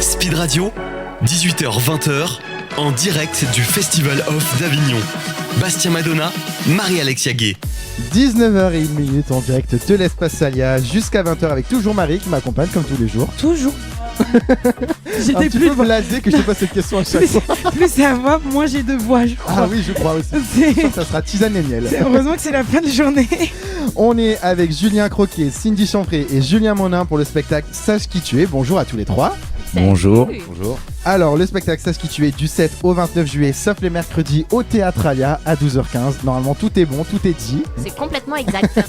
Speed Radio, 18h-20h, en direct du Festival Off d'Avignon. Bastien Madonna, Marie-Alexia Gay. 19h01 en direct de l'Espace Salia jusqu'à 20h avec toujours Marie qui m'accompagne comme tous les jours. Toujours. J'ai Un des petit peu blasé que je te pose cette question à chaque fois. Plus c'est à voix, moins j'ai de voix, je crois. Ah oui, je crois aussi. C'est- Ça sera tisane et miel. Heureusement que c'est la fin de journée. On est avec Julien Croquet, Cindy Chanfray et Julien Monin pour le spectacle Sache qui tu es. Bonjour à tous les trois. Bonjour. Bonjour. Alors, le spectacle Sache qui tu es du 7 au 29 juillet, sauf les mercredis au Théâtralia à 12h15. Normalement, tout est bon, tout est dit. C'est complètement exact.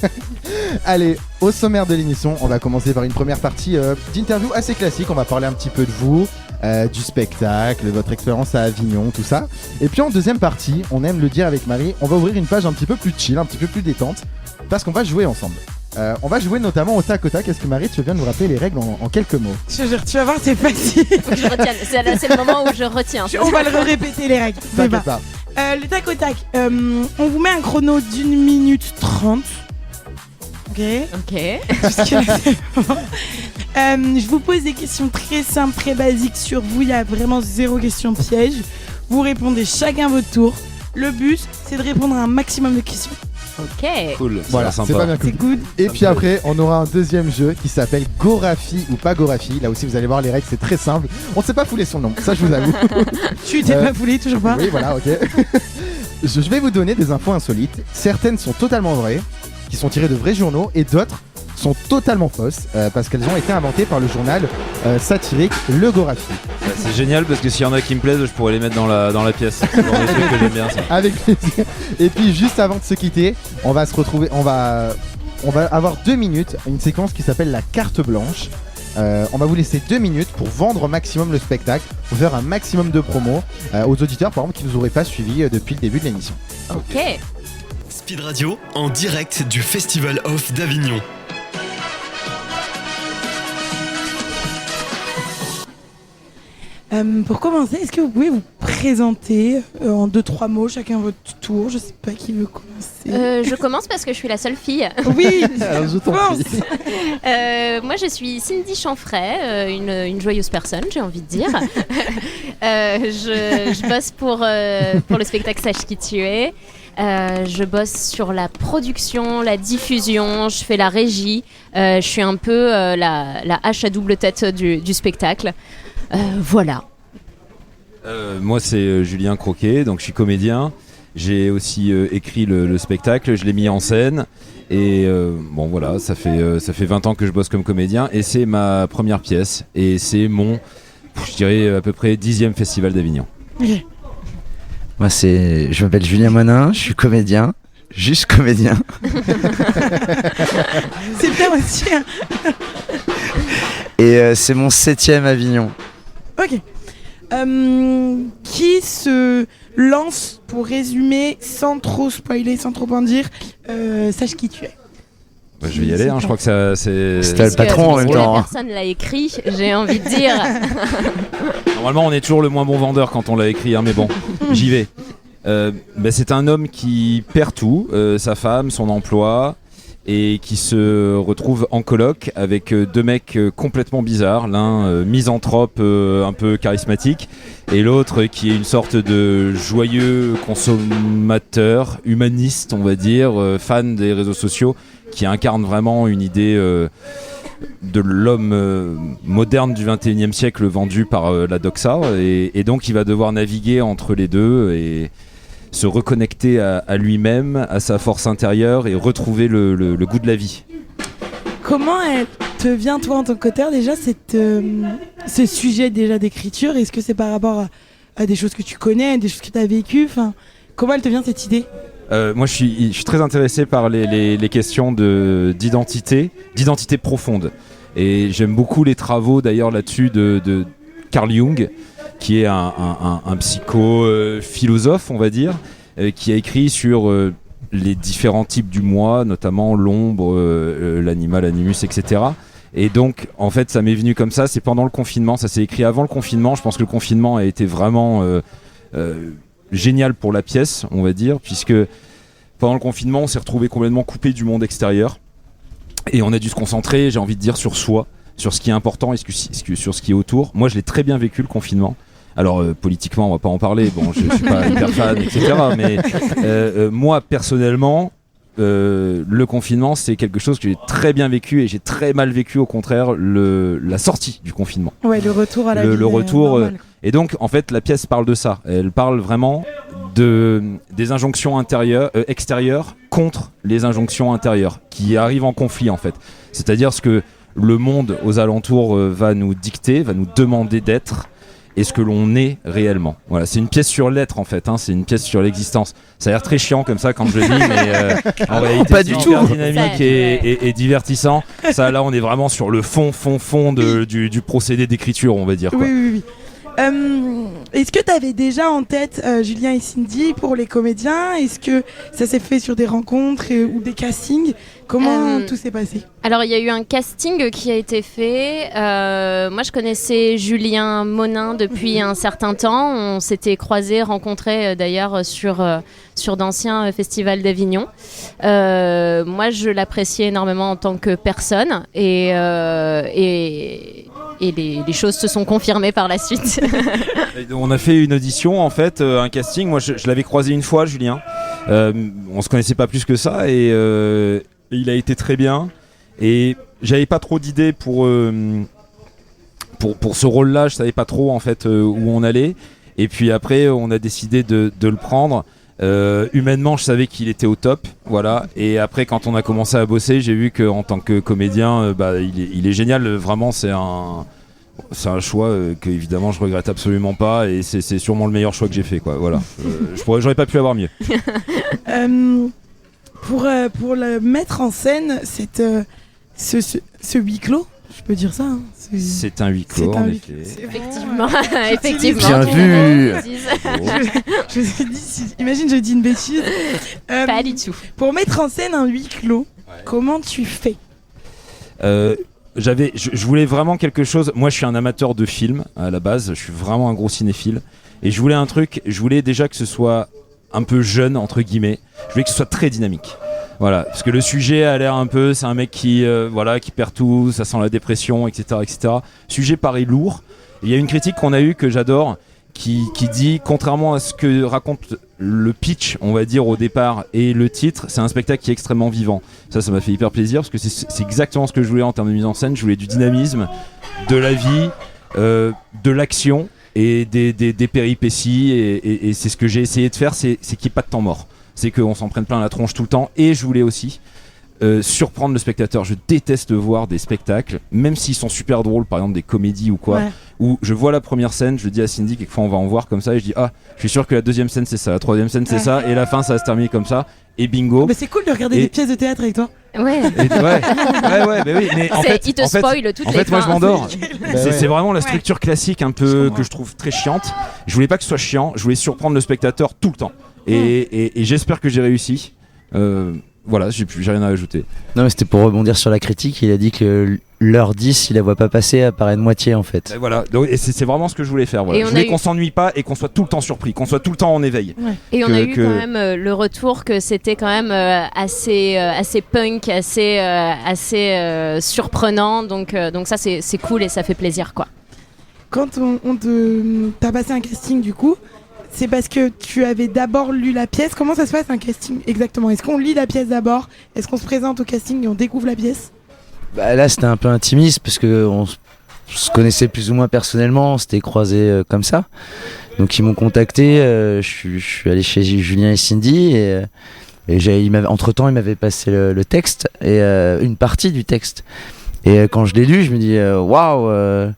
Allez, au sommaire de l'émission, on va commencer par une première partie d'interview assez classique. On va parler un petit peu de vous, du spectacle, votre expérience à Avignon, tout ça. Et puis en deuxième partie, on aime le dire avec Marie, on va ouvrir une page un petit peu plus chill, un petit peu plus détente, parce qu'on va jouer ensemble. On va jouer notamment au tac au tac. Est-ce que Marie, tu veux bien nous rappeler les règles en quelques mots? Je jure, tu vas voir, c'est facile. Faut que je retienne. C'est le moment où je retiens. On va le répéter les règles. Ça va. T'inquiète pas. Le tac au tac. On vous met un chrono d'1 minute 30. Ok. Ok. Jusque-là, c'est bon. Je vous pose des questions très simples, très basiques sur vous. Il y a vraiment zéro question piège. Vous répondez chacun votre tour. Le but, c'est de répondre à un maximum de questions. Ok. Cool. Voilà, c'est pas bien cool. C'est good. Et puis après, on aura un deuxième jeu qui s'appelle Gorafi ou pas Gorafi. Là aussi, vous allez voir les règles, c'est très simple. On ne s'est pas foulé son nom, ça je vous avoue. Tu t'es pas foulé, toujours pas. Oui, voilà, ok. Je vais vous donner des infos insolites. Certaines sont totalement vraies, qui sont tirées de vrais journaux, et d'autres sont totalement fausses, parce qu'elles ont été inventées par le journal satirique Le Gorafi. Bah, c'est génial parce que s'il y en a qui me plaisent, je pourrais les mettre dans la pièce. C'est dans les trucs que j'aime bien ça. Avec plaisir. Et puis juste avant de se quitter, on va se retrouver, on va avoir 2 minutes, une séquence qui s'appelle la carte blanche. On va vous laisser 2 minutes pour vendre au maximum le spectacle, pour faire un maximum de promos aux auditeurs par exemple qui nous auraient pas suivis depuis le début de l'émission. Ok. Speed Radio, en direct du Festival Off d'Avignon. Pour commencer, est-ce que vous pouvez vous présenter en 2-3 mots, chacun votre tour? Je sais pas qui veut commencer. Je commence parce que je suis la seule fille. Oui. Alors je t'en Pense. prie. Moi, je suis Cindy Chanfray, une joyeuse personne, j'ai envie de dire. Je bosse pour le spectacle Sache qui tu es. Je bosse sur la production, la diffusion, je fais la régie. Je suis un peu la hache à double tête du spectacle. Voilà. Moi c'est Julien Croquet, donc je suis comédien. J'ai aussi écrit le spectacle, je l'ai mis en scène. Et bon voilà, ça fait 20 ans que je bosse comme comédien et c'est ma première pièce. Et c'est mon, je dirais à peu près 10e festival d'Avignon. Ok. Moi, je m'appelle Julien Monin, je suis comédien, juste comédien. C'est bien aussi. Hein. Et c'est mon 7e Avignon. Ok. Qui se lance pour résumer sans trop spoiler, sans trop en dire, sache qui tu es. Bah, je vais y aller, je crois que ça c'est. C'était le patron en même temps. La personne l'a écrit, j'ai envie de dire. Normalement on est toujours le moins bon vendeur quand on l'a écrit, mais bon, j'y vais. C'est un homme qui perd tout, sa femme, son emploi, et qui se retrouve en coloc avec 2 mecs complètement bizarres, l'un misanthrope un peu charismatique et l'autre qui est une sorte de joyeux consommateur, humaniste on va dire, fan des réseaux sociaux, qui incarne vraiment une idée de l'homme moderne du 21e siècle vendu par la doxa, et donc il va devoir naviguer entre les deux et se reconnecter à lui-même, à sa force intérieure et retrouver le goût de la vie. Comment elle te vient, toi, en tant qu'auteur, déjà, ce sujet déjà d'écriture? Est-ce que c'est par rapport à des choses que tu connais, des choses que tu as vécues? Comment elle te vient, cette idée? Moi, je suis très intéressé par les questions d'identité profonde. Et j'aime beaucoup les travaux, d'ailleurs, là-dessus de Carl Jung, qui est un psycho-philosophe, on va dire, qui a écrit sur les différents types du moi, notamment l'ombre, l'animal, l'animus, etc. Et donc, en fait, ça m'est venu comme ça, c'est pendant le confinement, ça s'est écrit avant le confinement. Je pense que le confinement a été vraiment génial pour la pièce, on va dire, puisque pendant le confinement, on s'est retrouvé complètement coupé du monde extérieur. Et on a dû se concentrer, j'ai envie de dire, sur soi, sur ce qui est important et sur ce qui est autour. Moi, je l'ai très bien vécu le confinement. Alors politiquement, on va pas en parler. Bon, je suis pas hyper fan, etc. Mais moi, personnellement, le confinement, c'est quelque chose que j'ai très bien vécu et j'ai très mal vécu, au contraire, la sortie du confinement. Ouais, le retour à la vie. Le retour. Normal. Et donc, en fait, la pièce parle de ça. Elle parle vraiment des injonctions extérieures contre les injonctions intérieures qui arrivent en conflit, en fait. C'est-à-dire ce que le monde aux alentours va nous dicter, va nous demander d'être, et ce que l'on est réellement. Voilà, c'est une pièce sur l'être, en fait, c'est une pièce sur l'existence. Ça a l'air très chiant comme ça quand je le dis, mais en réalité pas c'est du hyper tout. dynamique et divertissant. Ça, là, on est vraiment sur le fond du procédé d'écriture, on va dire, quoi. Oui. Est-ce que tu avais déjà en tête Julien et Cindy pour les comédiens? Est-ce que ça s'est fait sur des rencontres ou des castings? Comment tout s'est passé? Alors, il y a eu un casting qui a été fait. Moi, je connaissais Julien Monin depuis un certain temps. On s'était croisés, rencontrés d'ailleurs sur d'anciens festivals d'Avignon. Moi, je l'appréciais énormément en tant que personne et les choses se sont confirmées par la suite. On a fait une audition, en fait, un casting. Moi, je l'avais croisé une fois, Julien. On se connaissait pas plus que ça et il a été très bien. Et j'avais pas trop d'idées pour ce rôle-là. Je savais pas trop, en fait, où on allait. Et puis après, on a décidé de le prendre. Humainement, je savais qu'il était au top, voilà. Et après, quand on a commencé à bosser, j'ai vu qu'en tant que comédien, il est génial. Vraiment, c'est un choix que évidemment je regrette absolument pas, et c'est sûrement le meilleur choix que j'ai fait, quoi. Voilà. J'aurais pas pu avoir mieux. Pour le mettre en scène, ce huis clos, je peux dire ça. C'est un huis clos, en effet. Effectivement, effectivement. Bien vu. Je me suis dit, imagine, je dis une bêtise. Pas du tout. Pour mettre en scène un huis clos, comment tu fais? Je voulais vraiment quelque chose. Moi, je suis un amateur de films à la base. Je suis vraiment un gros cinéphile. Et je voulais un truc. Je voulais déjà que ce soit un peu jeune, entre guillemets. Je voulais que ce soit très dynamique. Voilà, parce que le sujet a l'air un peu, c'est un mec qui perd tout, ça sent la dépression, etc., etc. Sujet paraît lourd. Il y a une critique qu'on a eue que j'adore, qui dit, contrairement à ce que raconte le pitch, on va dire au départ, et le titre, c'est un spectacle qui est extrêmement vivant. Ça m'a fait hyper plaisir, parce que c'est exactement ce que je voulais en termes de mise en scène. Je voulais du dynamisme, de la vie, de l'action et des péripéties, et c'est ce que j'ai essayé de faire, c'est qu'il n'y ait pas de temps mort. C'est qu'on s'en prenne plein la tronche tout le temps. Et je voulais aussi surprendre le spectateur. Je déteste voir des spectacles, même s'ils sont super drôles, par exemple des comédies ou quoi, où je vois la première scène, je dis à Cindy, quelquefois on va en voir comme ça, et je dis je suis sûr que la deuxième scène c'est ça, la troisième scène c'est ça, et la fin ça va se terminer comme ça, et bingo. Mais c'est cool de regarder des pièces de théâtre avec toi. Ouais. Mais oui. Mais en fait, il te spoil toutes les fins. Moi je m'endors. C'est vraiment la structure classique un peu que je trouve très chiante. Je voulais pas que ce soit chiant, je voulais surprendre le spectateur tout le temps. Et j'espère que j'ai réussi. Voilà, j'ai rien à ajouter. Non, mais c'était pour rebondir sur la critique. Il a dit que l'heure 10, il la voit pas passer, apparaît de moitié en fait. Et voilà, et c'est vraiment ce que je voulais faire. Voilà. Je voulais qu'on s'ennuie pas et qu'on soit tout le temps surpris, qu'on soit tout le temps en éveil. Ouais. Et on a eu quand même le retour que c'était quand même assez punk, assez surprenant. Donc ça c'est cool et ça fait plaisir, quoi. Quand t'as passé un casting du coup, c'est parce que tu avais d'abord lu la pièce. Comment ça se passe un casting exactement? Est-ce qu'on lit la pièce d'abord? Est-ce qu'on se présente au casting et on découvre la pièce? Là c'était un peu intimiste parce qu'on se connaissait plus ou moins personnellement, on s'était croisés comme ça. Donc ils m'ont contacté, je suis allé chez Julien et Cindy et entre-temps il m'avait passé le texte et une partie du texte. Et quand je l'ai lu, je me dis waouh,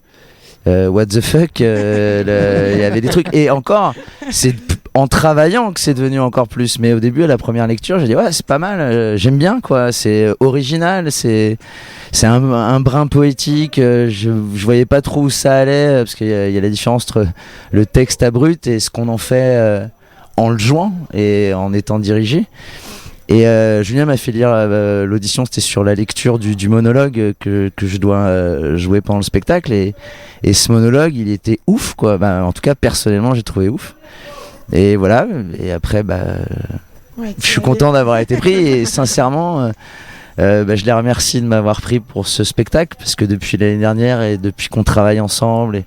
what the fuck, il y avait des trucs. Et encore, c'est en travaillant que c'est devenu encore plus. Mais au début, à la première lecture, j'ai dit ouais, c'est pas mal, j'aime bien quoi. C'est original, c'est un brin poétique. Je voyais pas trop où ça allait parce qu'il y a la différence entre le texte à brut et ce qu'on en fait en le jouant et en étant dirigé. Et Julien m'a fait lire l'audition, c'était sur la lecture du monologue que je dois jouer pendant le spectacle. Et ce monologue, il était ouf, quoi. En tout cas, personnellement, j'ai trouvé ouf. Et voilà. Et après, je suis content d'avoir été pris. Et sincèrement, Je les remercie de m'avoir pris pour ce spectacle, parce que depuis l'année dernière et depuis qu'on travaille ensemble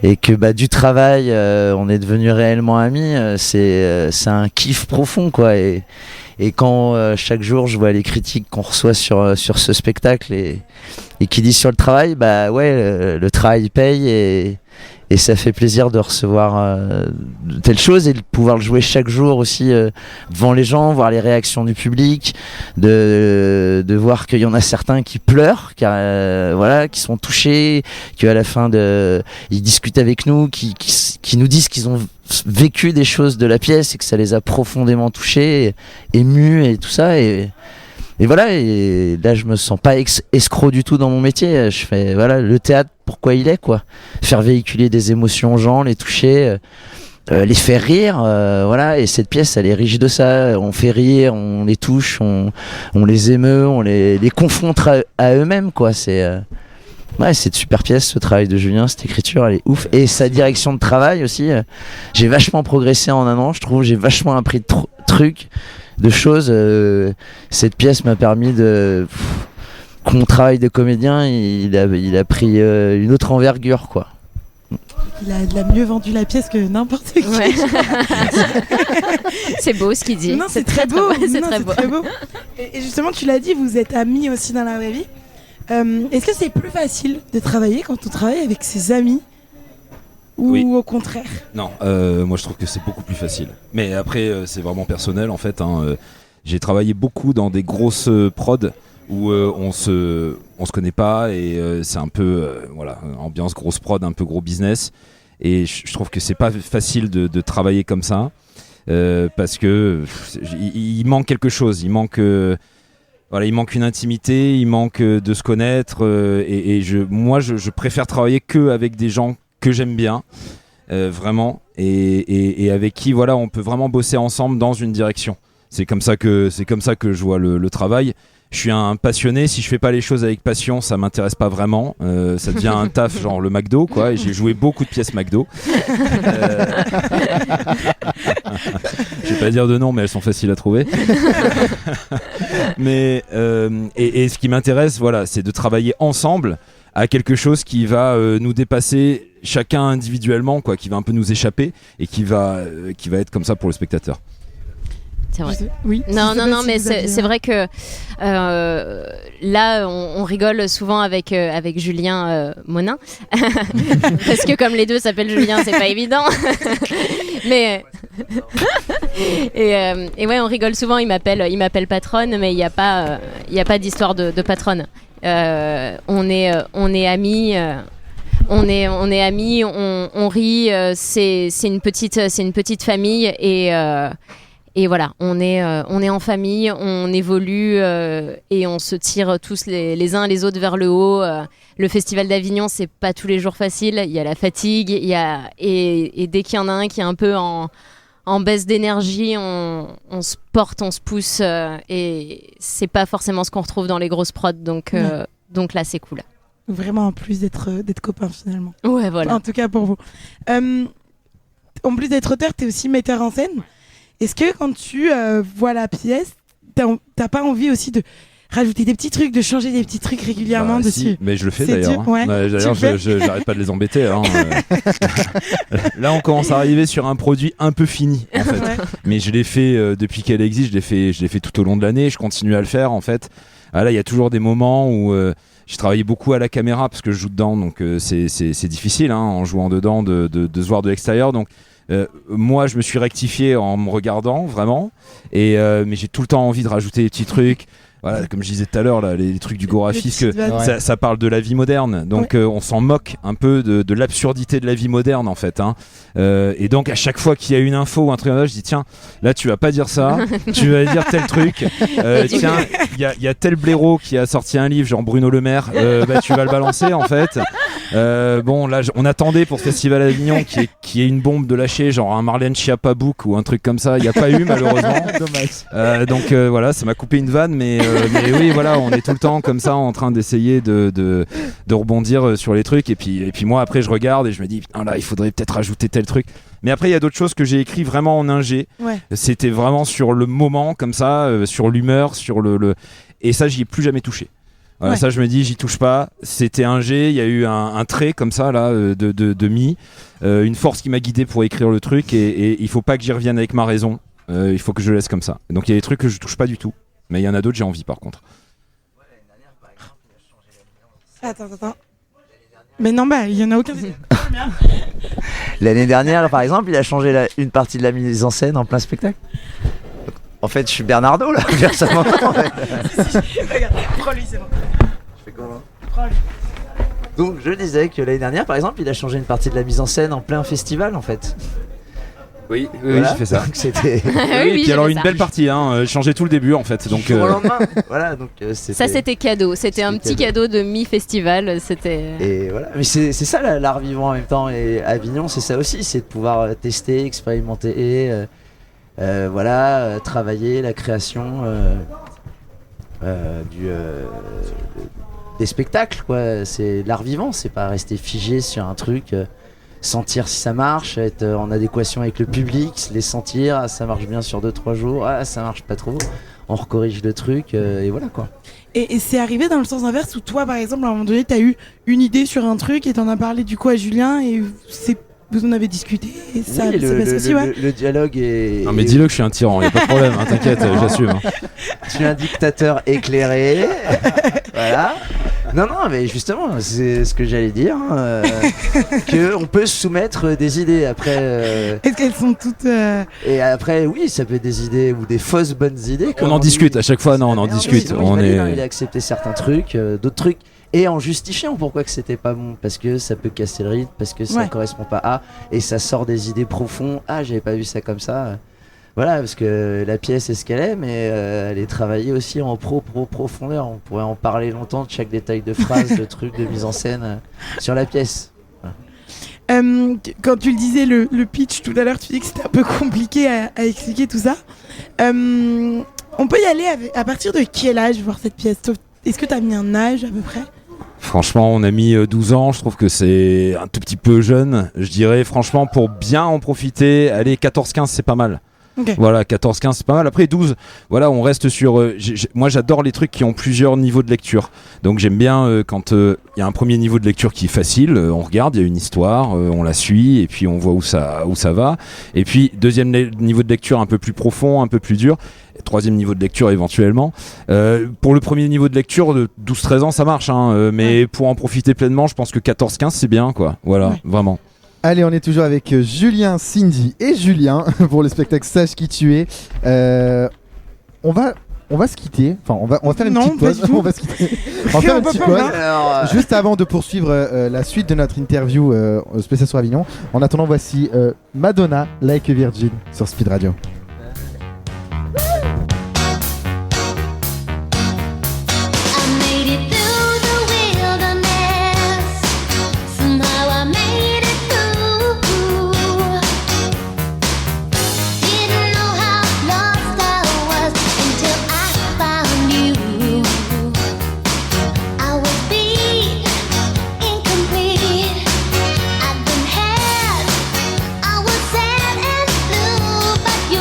et que du travail on est devenus réellement amis, c'est un kiff profond quoi. Et quand chaque jour je vois les critiques qu'on reçoit sur ce spectacle et qui disent sur le travail, le travail paye et ça fait plaisir de recevoir de telles choses et de pouvoir le jouer chaque jour aussi devant les gens, voir les réactions du public, de voir qu'il y en a certains qui pleurent, qui sont touchés, qu'à la fin ils discutent avec nous, qui nous disent qu'ils ont vécu des choses de la pièce et que ça les a profondément touchés, émus et tout ça. Et voilà, et là je me sens pas escroc du tout dans mon métier. Je fais le théâtre, pourquoi il est quoi, faire véhiculer des émotions aux gens, les toucher, les faire rire, et cette pièce elle est riche de ça. On fait rire, on les touche, on les émeut, on les confronte à eux-mêmes quoi. C'est de super pièce, ce travail de Julien, cette écriture elle est ouf, et sa direction de travail aussi. J'ai vachement progressé en un an, je trouve, j'ai vachement appris de trucs, de choses. Cette pièce m'a permis que mon travail de comédien il a pris une autre envergure quoi. Il a mieux vendu la pièce que n'importe qui. Ouais. C'est beau ce qu'il dit. Non, c'est très beau. C'est très beau. Et justement, tu l'as dit, vous êtes amis aussi dans la vraie vie. Est-ce que c'est plus facile de travailler quand on travaille avec ses amis ou Oui. au contraire? Non, moi je trouve que c'est beaucoup plus facile. Mais après, c'est vraiment personnel en fait. J'ai travaillé beaucoup dans des grosses prods où on se connaît pas et c'est un peu ambiance grosse prod, un peu gros business. Et je trouve que c'est pas facile de travailler comme ça parce que il manque quelque chose. Il manque une intimité, il manque de se connaître. Moi, je préfère travailler que avec des gens que j'aime bien, vraiment, et avec qui on peut vraiment bosser ensemble dans une direction. C'est comme ça que je vois le travail. Je suis un passionné, si je fais pas les choses avec passion, ça m'intéresse pas vraiment. Ça devient un taf genre le McDo quoi, et j'ai joué beaucoup de pièces McDo. Je vais pas dire de nom, mais elles sont faciles à trouver. Mais et ce qui m'intéresse, c'est de travailler ensemble à quelque chose qui va nous dépasser chacun individuellement quoi, qui va un peu nous échapper et qui va être comme ça pour le spectateur. C'est vrai. Oui. Non, mais c'est vrai que là, on rigole souvent avec Julien Monin. Parce que comme les deux s'appellent Julien, c'est pas évident. Mais et on rigole souvent. Il m'appelle patronne, mais il n'y a pas d'histoire de patronne. On est amis. On est amis, on rit. C'est une petite famille et voilà, on est en famille, on évolue et on se tire tous les uns les autres vers le haut. Le Festival d'Avignon, c'est pas tous les jours facile. Il y a la fatigue, et dès qu'il y en a un qui est un peu en baisse d'énergie, on se porte, on se pousse, et c'est pas forcément ce qu'on retrouve dans les grosses prods. Donc là, c'est cool. Vraiment, en plus d'être copains finalement. Ouais, voilà. En tout cas pour vous. En plus d'être auteur, t'es aussi metteur en scène. Est-ce que quand tu vois la pièce, t'as pas envie aussi de rajouter des petits trucs, de changer des petits trucs régulièrement dessus? Si, mais je le fais C'est d'ailleurs. dur, ouais. D'ailleurs, j'arrête pas de les embêter. Là, on commence à arriver sur un produit un peu fini, en fait. Ouais. Mais je l'ai fait depuis qu'elle existe. Je l'ai fait tout au long de l'année. Je continue à le faire, en fait. Là, il y a toujours des moments où j'ai travaillé beaucoup à la caméra parce que je joue dedans, donc c'est difficile en jouant dedans de se voir de l'extérieur. Donc moi, je me suis rectifié en me regardant vraiment, mais j'ai tout le temps envie de rajouter des petits trucs. Voilà, comme je disais tout à l'heure, là, les trucs du Gorafis, ça parle de la vie moderne, donc on s'en moque un peu de l'absurdité de la vie moderne en fait. Et donc à chaque fois qu'il y a une info ou un truc comme ça, je dis tiens, là tu vas pas dire ça, tu vas dire tel truc. Tiens, il y a tel blaireau qui a sorti un livre, genre Bruno Le Maire, tu vas le balancer en fait. Bon là, on attendait pour ce Festival d'Avignon qui est une bombe de lâcher, genre un Marlène Schiappa book ou un truc comme ça. Il y a pas eu malheureusement. Dommage. Donc voilà, ça m'a coupé une vanne, mais mais oui, voilà, on est tout le temps comme ça en train d'essayer de rebondir sur les trucs. Et puis moi, après, je regarde et je me dis, putain, là, il faudrait peut-être rajouter tel truc. Mais après, il y a d'autres choses que j'ai écrit vraiment en ingé. Ouais. C'était vraiment sur le moment, comme ça, sur l'humeur, sur le. Et ça, j'y ai plus jamais touché. Voilà, Ouais. ça, je me dis, j'y touche pas. C'était un G, il y a eu un trait comme ça, là, de mi. Une force qui m'a guidé pour écrire le truc. Et il faut pas que j'y revienne avec ma raison. Il faut que je le laisse comme ça. Donc, il y a des trucs que je touche pas du tout. Mais il y en a d'autres, j'ai envie, par contre. Attends. Mais non, bah, il y en a aucun. L'année dernière, par exemple, il a changé une partie de la mise en scène en plein spectacle. En fait, je suis Bernardo là. Récemment. Regarde, prends-lui, c'est bon. Je fais comment ? Prends-lui. Donc, je disais que l'année dernière, par exemple, il a changé une partie de la mise en scène en plein festival, en fait. Oui, Voilà. j'ai fait ça. Donc, c'était. oui, et puis j'ai alors fait une ça. belle partie, changer tout le début en fait. Donc Du jour au lendemain. Voilà, donc c'était. Ça, c'était cadeau. C'était un petit cadeau de mi-festival. C'était. Et voilà, mais c'est ça l'art vivant en même temps. Et Avignon, c'est ça aussi, c'est de pouvoir tester, expérimenter, voilà, travailler la création des spectacles, quoi. C'est l'art vivant, c'est pas rester figé sur un truc. Sentir si ça marche, être en adéquation avec le public, les sentir, ah, ça marche bien sur 2-3 jours, ah, ça marche pas trop, on recorrige le truc, et voilà quoi. Et c'est arrivé dans le sens inverse où toi, par exemple, à un moment donné, t'as eu une idée sur un truc et t'en as parlé du coup à Julien et vous en avez discuté et ça Oui, s'est passé aussi, ouais. le dialogue est. non mais dis-le que je suis un tyran, y a pas de problème, t'inquiète, j'assume. Tu es un dictateur éclairé. Voilà. Non, mais justement, c'est ce que j'allais dire. Qu'on peut soumettre des idées après. Est-ce qu'elles sont toutes. Et après, oui, ça peut être des idées ou des fausses bonnes idées. On en discute à chaque fois, non, on en discute. On il a accepté certains trucs, d'autres trucs. Et en justifiant pourquoi que c'était pas bon, parce que ça peut casser le rythme, parce que ça Ouais. correspond pas à, et ça sort des idées profondes. Ah, j'avais pas vu ça comme ça. Voilà, parce que la pièce est ce qu'elle est, mais elle est travaillée aussi en profondeur. On pourrait en parler longtemps de chaque détail de phrase, de truc, de mise en scène sur la pièce. Quand tu le disais, le pitch tout à l'heure, tu dis que c'était un peu compliqué à expliquer tout ça. On peut y aller à partir de quel âge voir cette pièce? Est-ce que tu as mis un âge à peu près? Franchement, on a mis 12 ans, je trouve que c'est un tout petit peu jeune. Je dirais franchement, pour bien en profiter, allez, 14-15 c'est pas mal. Okay. Voilà, 14-15 c'est pas mal. Après 12, voilà, on reste sur... moi j'adore les trucs qui ont plusieurs niveaux de lecture. Donc j'aime bien quand il y a un premier niveau de lecture qui est facile, on regarde, il y a une histoire, on la suit et puis on voit où ça va. Et puis deuxième niveau de lecture un peu plus profond, un peu plus dur. Et troisième niveau de lecture éventuellement. Pour le premier niveau de lecture de 12-13 ans ça marche, mais ouais. Pour en profiter pleinement, je pense que 14-15 c'est bien, quoi. Voilà, ouais. Vraiment. Allez, on est toujours avec Julien, Cindy et Julien pour le spectacle Sache qui tu es. On va se quitter. Enfin, on va faire une petite pause. On va se quitter. On va faire une petite pause. Juste avant de poursuivre la suite de notre interview spéciale sur Avignon. En attendant, voici Madonna, Like a Virgin sur Speed Radio. You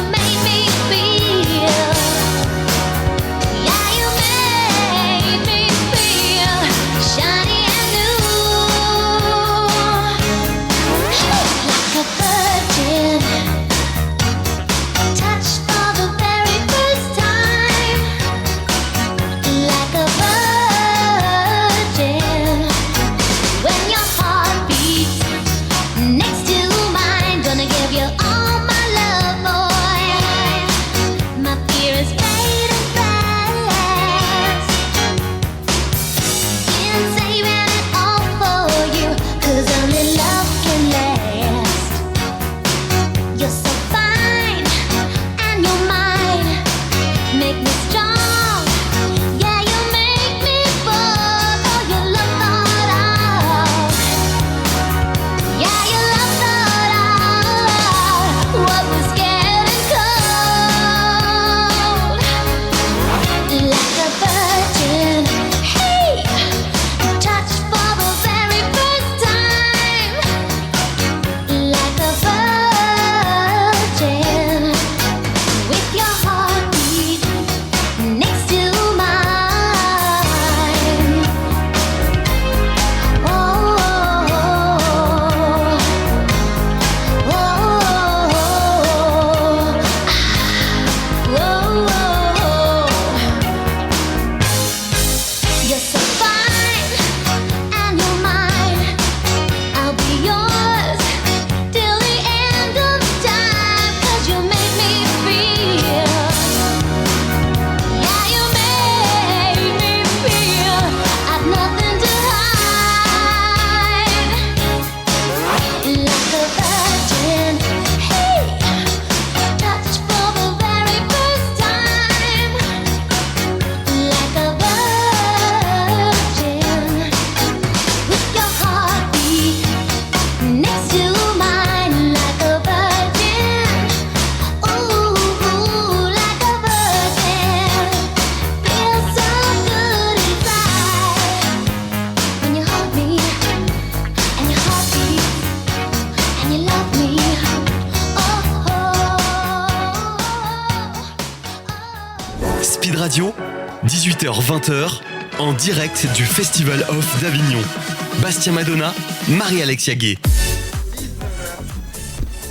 Radio, 18h-20h, en direct du Festival Off d'Avignon. Bastien Madonna, Marie-Alexia Gay.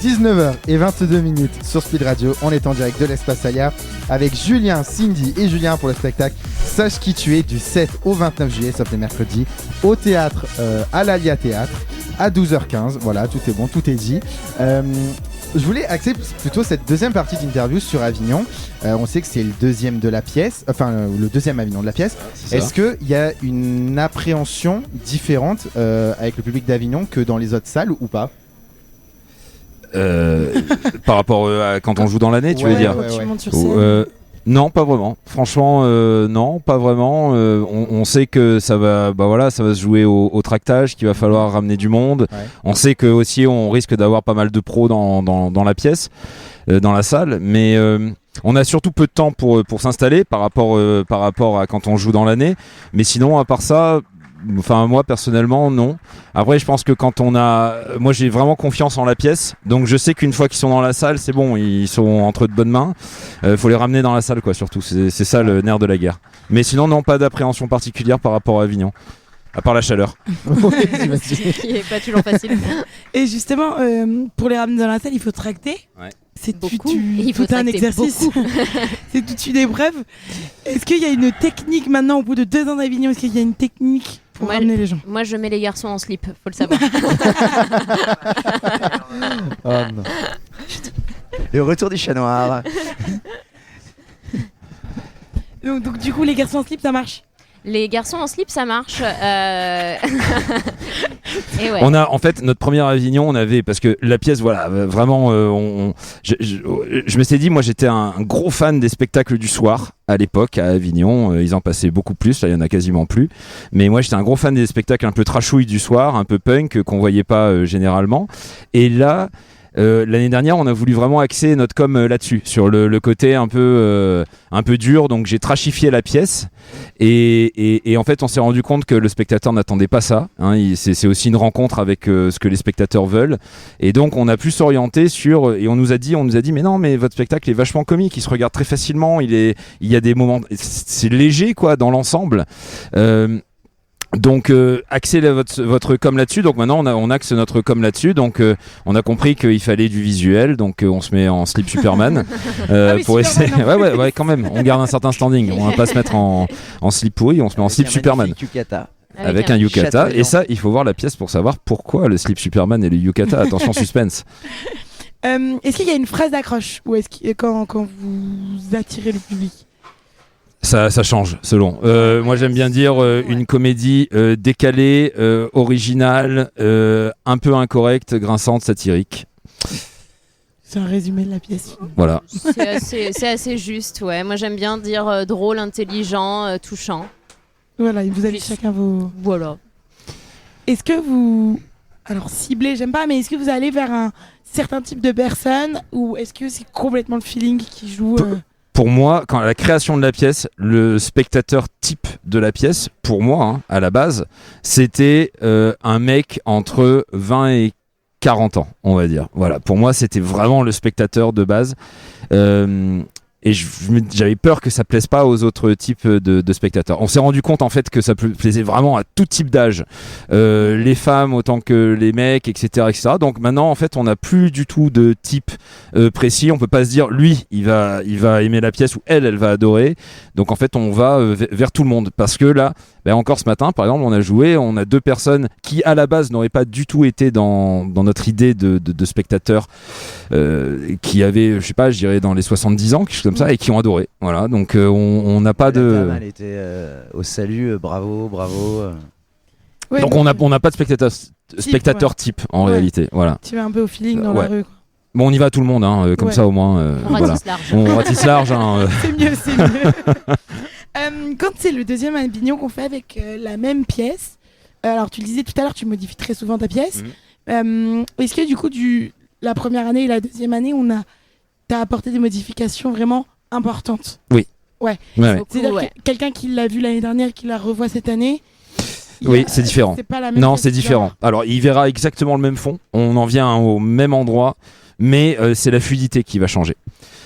19h22 sur Speed Radio, on est en direct de l'Espace Alia avec Julien, Cindy et Julien pour le spectacle Sache qui tu es du 7 au 29 juillet, sauf les mercredis, au théâtre, à l'Alia Théâtre, à 12h15. Voilà, tout est bon, tout est dit. Je voulais axer plutôt cette deuxième partie d'interview sur Avignon. On sait que c'est le deuxième de la pièce, le deuxième Avignon de la pièce. Est-ce qu'il y a une appréhension différente avec le public d'Avignon que dans les autres salles ou pas ? Par rapport à quand on joue dans l'année, tu veux dire Tu montes sur scène. Non, pas vraiment. Franchement, non, pas vraiment. On sait que ça va se jouer au tractage, qu'il va falloir ramener du monde. Ouais. On sait que aussi on risque d'avoir pas mal de pros dans la pièce, dans la salle, mais on a surtout peu de temps pour s'installer par rapport à quand on joue dans l'année. Mais sinon, à part ça. Enfin, moi personnellement, non. Après, je pense que moi j'ai vraiment confiance en la pièce, donc je sais qu'une fois qu'ils sont dans la salle, c'est bon, ils sont entre de bonnes mains. Faut les ramener dans la salle, quoi, surtout. C'est ça le nerf de la guerre. Mais sinon, non, pas d'appréhension particulière par rapport à Avignon, à part la chaleur. Qui est pas toujours facile. Et justement, pour les ramener dans la salle, il faut tracter. Ouais. C'est il faut un exercice. C'est toute une épreuve. Est-ce qu'il y a une technique maintenant au bout de 2 ans d'Avignon? Est-ce qu'il y a une technique pour ramener les gens? Moi, je mets les garçons en slip, faut le savoir. Oh non. Le retour du chat noir. Donc du coup, les garçons en slip, ça marche? Les garçons en slip, ça marche. Et ouais. On a en fait notre première Avignon, on avait parce que la pièce, voilà, vraiment, je me suis dit, moi j'étais un gros fan des spectacles du soir à l'époque à Avignon. Ils en passaient beaucoup plus, là il y en a quasiment plus. Mais moi j'étais un gros fan des spectacles un peu trashouilles du soir, un peu punk qu'on voyait pas généralement. Et là. L'année dernière, on a voulu vraiment axer notre com là-dessus, sur le côté un peu dur. Donc j'ai trashifié la pièce et en fait, on s'est rendu compte que le spectateur n'attendait pas ça. Hein, c'est aussi une rencontre avec ce que les spectateurs veulent. Et donc on a pu s'orienter sur et on nous a dit, mais non, mais votre spectacle est vachement comique, il se regarde très facilement. Il y a des moments, c'est léger quoi dans l'ensemble. Donc axez votre com là-dessus. Donc maintenant on axe notre com là-dessus. Donc on a compris qu'il fallait du visuel. Donc on se met en slip Superman pour essayer. Ouais, quand même. On garde un certain standing. On va pas se mettre en slip pourri. On se met en slip Superman. Avec un yukata. Et ça, il faut voir la pièce pour savoir pourquoi le slip Superman et le yukata. Attention, suspense. Est-ce qu'il y a une phrase d'accroche ou est-ce que quand vous attirez le public? Ça change selon. Moi j'aime bien dire une comédie décalée, originale, un peu incorrecte, grinçante, satirique. C'est un résumé de la pièce. Voilà. C'est assez juste, ouais. Moi j'aime bien dire drôle, intelligent, touchant. Voilà, vous avez chacun vos... Voilà. Est-ce que vous... Alors ciblez, j'aime pas, mais est-ce que vous allez vers un certain type de personne ou est-ce que c'est complètement le feeling qui joue Pour moi, quand à la création de la pièce, le spectateur type de la pièce, pour moi, à la base, c'était un mec entre 20 et 40 ans, on va dire. Voilà, pour moi, c'était vraiment le spectateur de base. Et j'avais peur que ça plaise pas aux autres types de spectateurs. On s'est rendu compte en fait que ça plaisait vraiment à tout type d'âge, les femmes autant que les mecs, etc., etc. Donc maintenant en fait on n'a plus du tout de type précis. On peut pas se dire lui il va aimer la pièce ou elle va adorer. Donc en fait on va vers tout le monde parce que là encore ce matin par exemple on a 2 personnes qui à la base n'auraient pas du tout été dans notre idée de spectateurs qui avaient je sais pas je dirais dans les 70 ans quelque chose comme ça et qui ont adoré. Voilà, donc on n'a pas de. Elle était au salut, bravo. Ouais, donc on n'a pas de spectateur type en réalité. Voilà. Tu vas un peu au feeling dans la rue. Quoi. Bon, on y va tout le monde, comme ça au moins. On ratisse large. On ratisse large. C'est mieux. Quand c'est le deuxième Avignon qu'on fait avec la même pièce, alors tu le disais tout à l'heure, tu modifies très souvent ta pièce. Est-ce que du coup la première année et la deuxième année, t'as apporté des modifications vraiment importantes? Oui. Ouais. C'est-à-dire que quelqu'un qui l'a vu l'année dernière, qui la revoit cette année. Oui, c'est différent. C'est pas la même non, c'est différent. Alors, il verra exactement le même fond. On en vient au même endroit, mais c'est la fluidité qui va changer.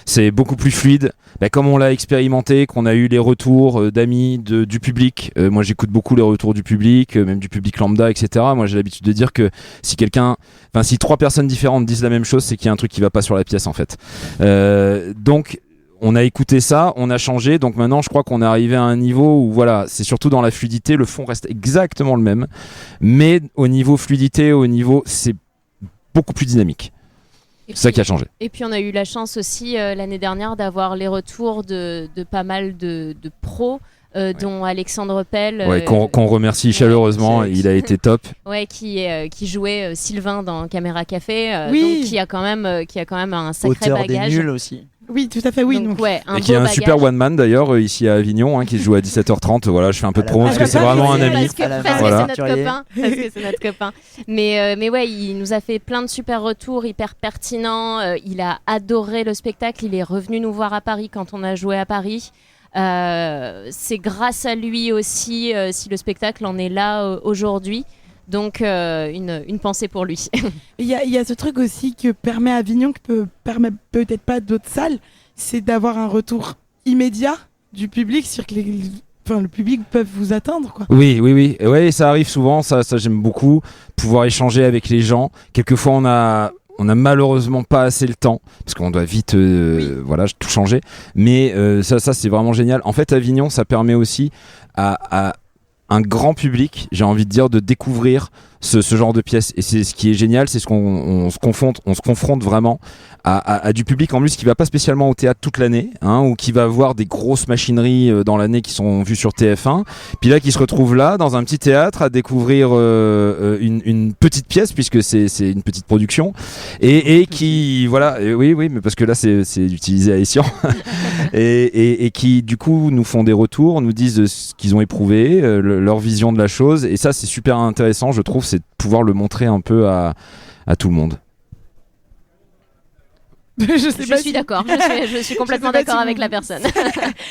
c'est beaucoup plus fluide. Comme on l'a expérimenté, qu'on a eu les retours d'amis, du public. Moi, j'écoute beaucoup les retours du public, même du public lambda, etc. Moi, j'ai l'habitude de dire que si 3 personnes différentes disent la même chose, c'est qu'il y a un truc qui va pas sur la pièce, en fait. Donc, on a écouté ça, on a changé, donc maintenant je crois qu'on est arrivé à un niveau où voilà, c'est surtout dans la fluidité, le fond reste exactement le même, mais au niveau fluidité, c'est beaucoup plus dynamique. C'est ça qui a changé. Et puis on a eu la chance aussi l'année dernière d'avoir les retours de pas mal de pros. Dont Alexandre Pell, qu'on remercie chaleureusement, il a été top. Qui jouait Sylvain dans Caméra Café, oui. donc qui a quand même un sacré Auteur bagage. des nuls aussi. Oui, tout à fait, oui. Donc, et qui est un super one man d'ailleurs ici à Avignon, qui se joue à 17h30. Voilà, je fais un peu de promo parce que c'est vraiment un ami. Parce que c'est notre copain. Mais ouais, il nous a fait plein de super retours, hyper pertinents. Il a adoré le spectacle. Il est revenu nous voir à Paris quand on a joué à Paris. C'est grâce à lui aussi si le spectacle en est là aujourd'hui. Donc une pensée pour lui. Il y a ce truc aussi que permet Avignon, que permet peut-être pas d'autres salles, c'est d'avoir un retour immédiat du public sur que le public peut vous attendre, quoi. Oui. Ouais, ça arrive souvent, ça j'aime beaucoup, pouvoir échanger avec les gens. Quelquefois on a malheureusement pas assez le temps parce qu'on doit vite tout changer, mais ça c'est vraiment génial. En fait, Avignon, ça permet aussi à un grand public, j'ai envie de dire, de découvrir ce genre de pièces, et c'est ce qui est génial, c'est ce qu'on se confronte vraiment à du public en plus qui va pas spécialement au théâtre toute l'année, ou qui va voir des grosses machineries dans l'année qui sont vues sur TF1, puis là qui se retrouve là dans un petit théâtre à découvrir une petite pièce, puisque c'est une petite production, et qui oui mais parce que là c'est utilisé à escient et qui du coup nous font des retours, nous disent ce qu'ils ont éprouvé, leur vision de la chose, et ça c'est super intéressant, je trouve, c'est de pouvoir le montrer un peu à tout le monde. Je suis d'accord, je suis complètement d'accord avec la personne.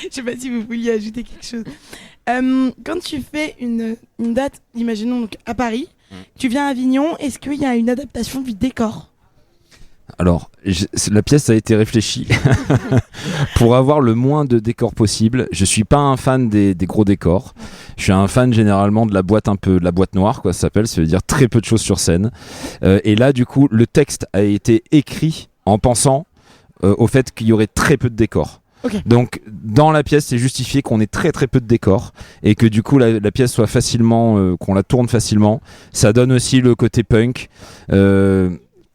Je sais pas si vous vouliez ajouter quelque chose. Quand tu fais une date, imaginons donc à Paris, tu viens à Avignon, est-ce qu'il y a une adaptation du décor ? Alors, la pièce a été réfléchie pour avoir le moins de décors possible. Je suis pas un fan des gros décors. Je suis un fan généralement de la boîte noire, quoi, ça s'appelle. Ça veut dire très peu de choses sur scène. Et là, du coup, le texte a été écrit en pensant au fait qu'il y aurait très peu de décors. Okay. Donc dans la pièce, c'est justifié qu'on ait très très peu de décors et que du coup la pièce soit facilement, qu'on la tourne facilement. Ça donne aussi le côté punk.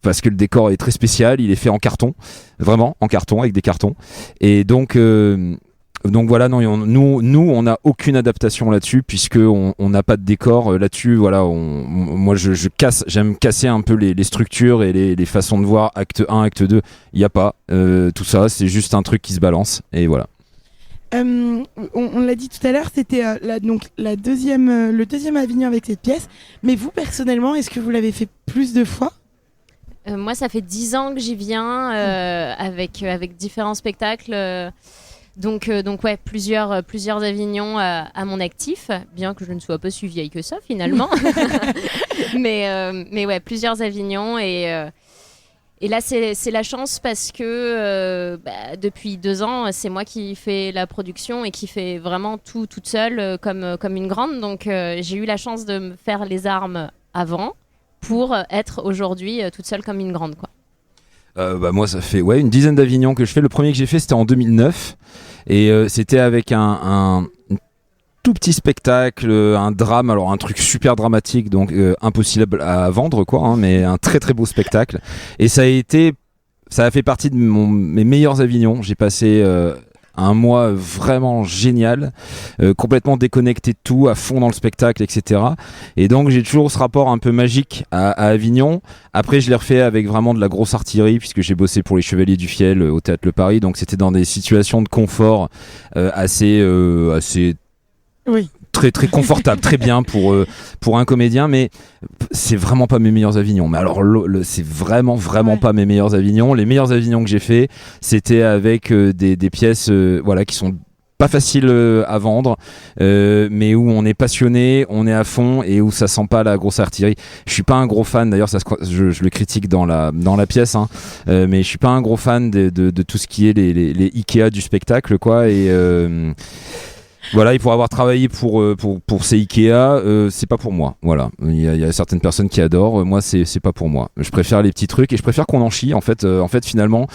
Parce que le décor est très spécial, il est fait en carton, vraiment en carton, avec des cartons. Et donc voilà, non, nous on n'a aucune adaptation là-dessus, puisque on n'a pas de décor là-dessus. Voilà, moi j'aime casser un peu les structures et les façons de voir. Acte 1, acte 2, il n'y a pas tout ça, c'est juste un truc qui se balance, et voilà. On l'a dit tout à l'heure, c'était le deuxième Avignon avec cette pièce. Mais vous personnellement, est-ce que vous l'avez fait plus de fois ? Moi, ça fait 10 ans que j'y viens avec différents spectacles. Donc ouais, plusieurs Avignons à mon actif, bien que je ne sois pas si vieille que ça finalement. mais ouais, plusieurs Avignons et là c'est la chance parce que depuis 2 ans, c'est moi qui fais la production et qui fais vraiment tout toute seule comme une grande. Donc j'ai eu la chance de me faire les armes avant pour être aujourd'hui toute seule comme une grande, quoi. Moi ça fait une dizaine d'Avignons que je fais. Le premier que j'ai fait c'était en 2009 et c'était avec un tout petit spectacle, un drame, alors un truc super dramatique, donc impossible à vendre, quoi, mais un très très beau spectacle, et ça a fait partie de mes meilleurs Avignons. J'ai passé un mois vraiment génial, complètement déconnecté de tout, à fond dans le spectacle, etc. Et donc j'ai toujours ce rapport un peu magique à Avignon. Après je l'ai refait avec vraiment de la grosse artillerie, puisque j'ai bossé pour les Chevaliers du Fiel au Théâtre Le Paris, donc c'était dans des situations de confort assez oui. Très très confortable, très bien pour un comédien, mais c'est vraiment pas mes meilleurs Avignons. Mais alors c'est vraiment pas mes meilleurs Avignons. Les meilleurs Avignons que j'ai fait, c'était avec des pièces qui sont pas facile à vendre, mais où on est passionné, on est à fond et où ça sent pas la grosse artillerie. Je suis pas un gros fan, d'ailleurs je le critique dans la pièce, hein, mais je suis pas un gros fan de tout ce qui est les Ikea du spectacle, quoi. Et voilà, et pour avoir travaillé pour ces Ikea, c'est pas pour moi. Voilà, il y a certaines personnes qui adorent. Moi, c'est pas pour moi. Je préfère les petits trucs et je préfère qu'on en chie. En fait, finalement,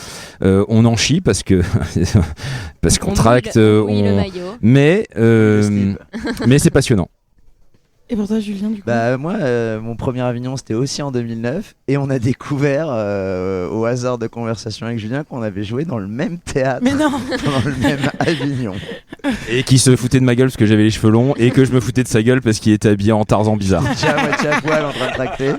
on en chie parce qu'on tracte, le maillot. mais c'est passionnant. Et pour toi, Julien, du coup Bah moi, mon premier Avignon, c'était aussi en 2009, et on a découvert au hasard de conversation avec Julien qu'on avait joué dans le même théâtre, Mais non dans le même Avignon. Et qui se foutait de ma gueule parce que j'avais les cheveux longs et que je me foutais de sa gueule parce qu'il était habillé en Tarzan bizarre. Déjà à moitié à poil en train de tracter.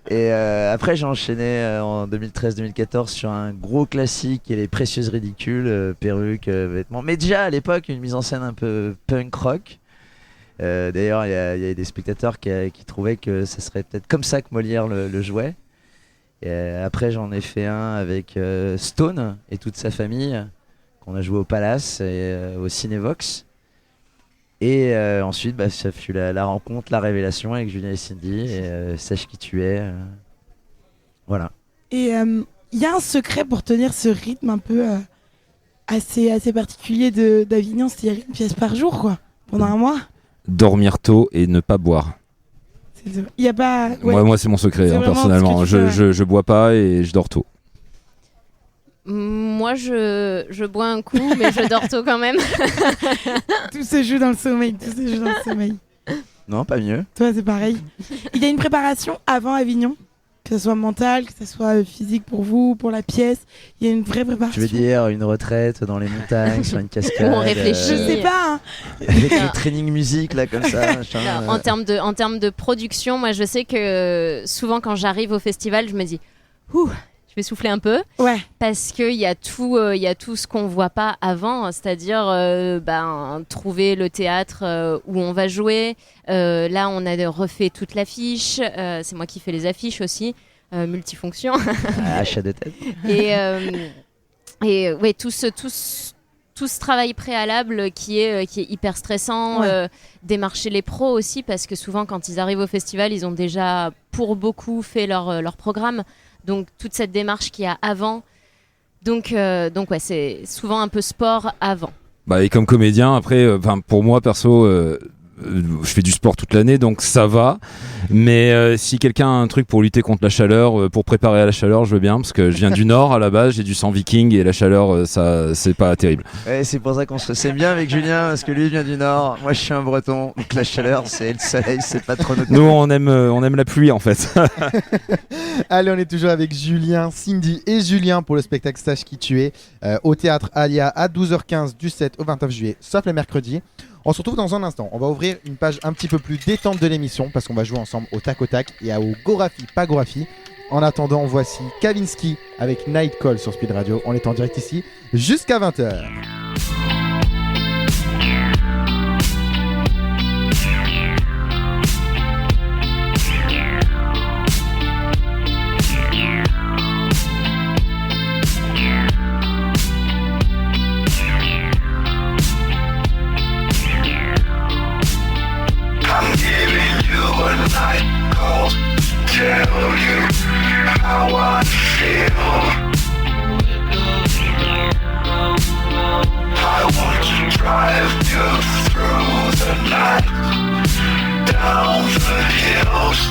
Et après j'ai enchaîné en 2013-2014 sur un gros classique qui est Les Précieuses Ridicules, perruques, vêtements. Mais déjà à l'époque une mise en scène un peu punk rock. D'ailleurs il y a des spectateurs qui trouvaient que ça serait peut-être comme ça que Molière le jouait. Et après j'en ai fait un avec Stone et toute sa famille qu'on a joué au Palace et au Cinévox. Et ensuite, ça fut la rencontre, la révélation avec Julien et Cindy, et Sache qui tu es. Voilà. Et il y a un secret pour tenir ce rythme un peu assez particulier d'Avignon, c'est-à-dire une pièce par jour, quoi, pendant un mois. Dormir tôt et ne pas boire. Il y a pas. Ouais. Moi, c'est mon secret, C'est vraiment personnellement. ce que tu fais, Je bois pas et je dors tôt. Moi, je bois un coup, mais je dors tôt quand même. Tout se joue dans le sommeil. Non, pas mieux. Toi, c'est pareil. Il y a une préparation avant Avignon, que ce soit mentale, que ce soit physique pour vous, pour la pièce. Il y a une vraie préparation. Tu veux dire une retraite dans les montagnes, sur une cascade. Où on réfléchit. Je sais pas. Hein. Avec le training musique, là, comme ça. Machin, Alors, en termes de production, moi, je sais que souvent, quand j'arrive au festival, je me dis, ouh, je vais souffler un peu. Ouais. Parce qu'il y a tout ce qu'on voit pas avant, c'est-à-dire trouver le théâtre où on va jouer. Là, on a refait toute l'affiche. C'est moi qui fais les affiches aussi, multifonction. Achat de tête. Et ouais, tout ce travail préalable qui est hyper stressant. Ouais. Démarcher les pros aussi, parce que souvent, quand ils arrivent au festival, ils ont déjà, pour beaucoup, fait leur programme. Donc toute cette démarche qu'il y a avant, donc ouais, c'est souvent un peu sport avant. Et comme comédien, après, pour moi perso, je fais du sport toute l'année, donc ça va. Mais si quelqu'un a un truc pour lutter contre la chaleur, pour préparer à la chaleur, je veux bien, parce que je viens du Nord à la base, j'ai du sang viking et la chaleur, ça, c'est pas terrible. Ouais, c'est pour ça qu'on se sait bien avec Julien, parce que lui vient du Nord, moi je suis un Breton, donc la chaleur, c'est le soleil, c'est pas trop notre. Nous, on aime la pluie en fait. Allez, on est toujours avec Julien, Cindy et Julien pour le spectacle Sache qui tu es au théâtre Alia à 12h15 du 7 au 29 juillet, sauf le mercredi. On se retrouve dans un instant. On va ouvrir une page un petit peu plus détente de l'émission parce qu'on va jouer ensemble au tac et au Gorafi, pas Gorafi. En attendant, voici Kavinsky avec Night Call sur Speed Radio. On est en direct ici jusqu'à 20h. Tell you how I feel. I want to drive you through the night, down the hills.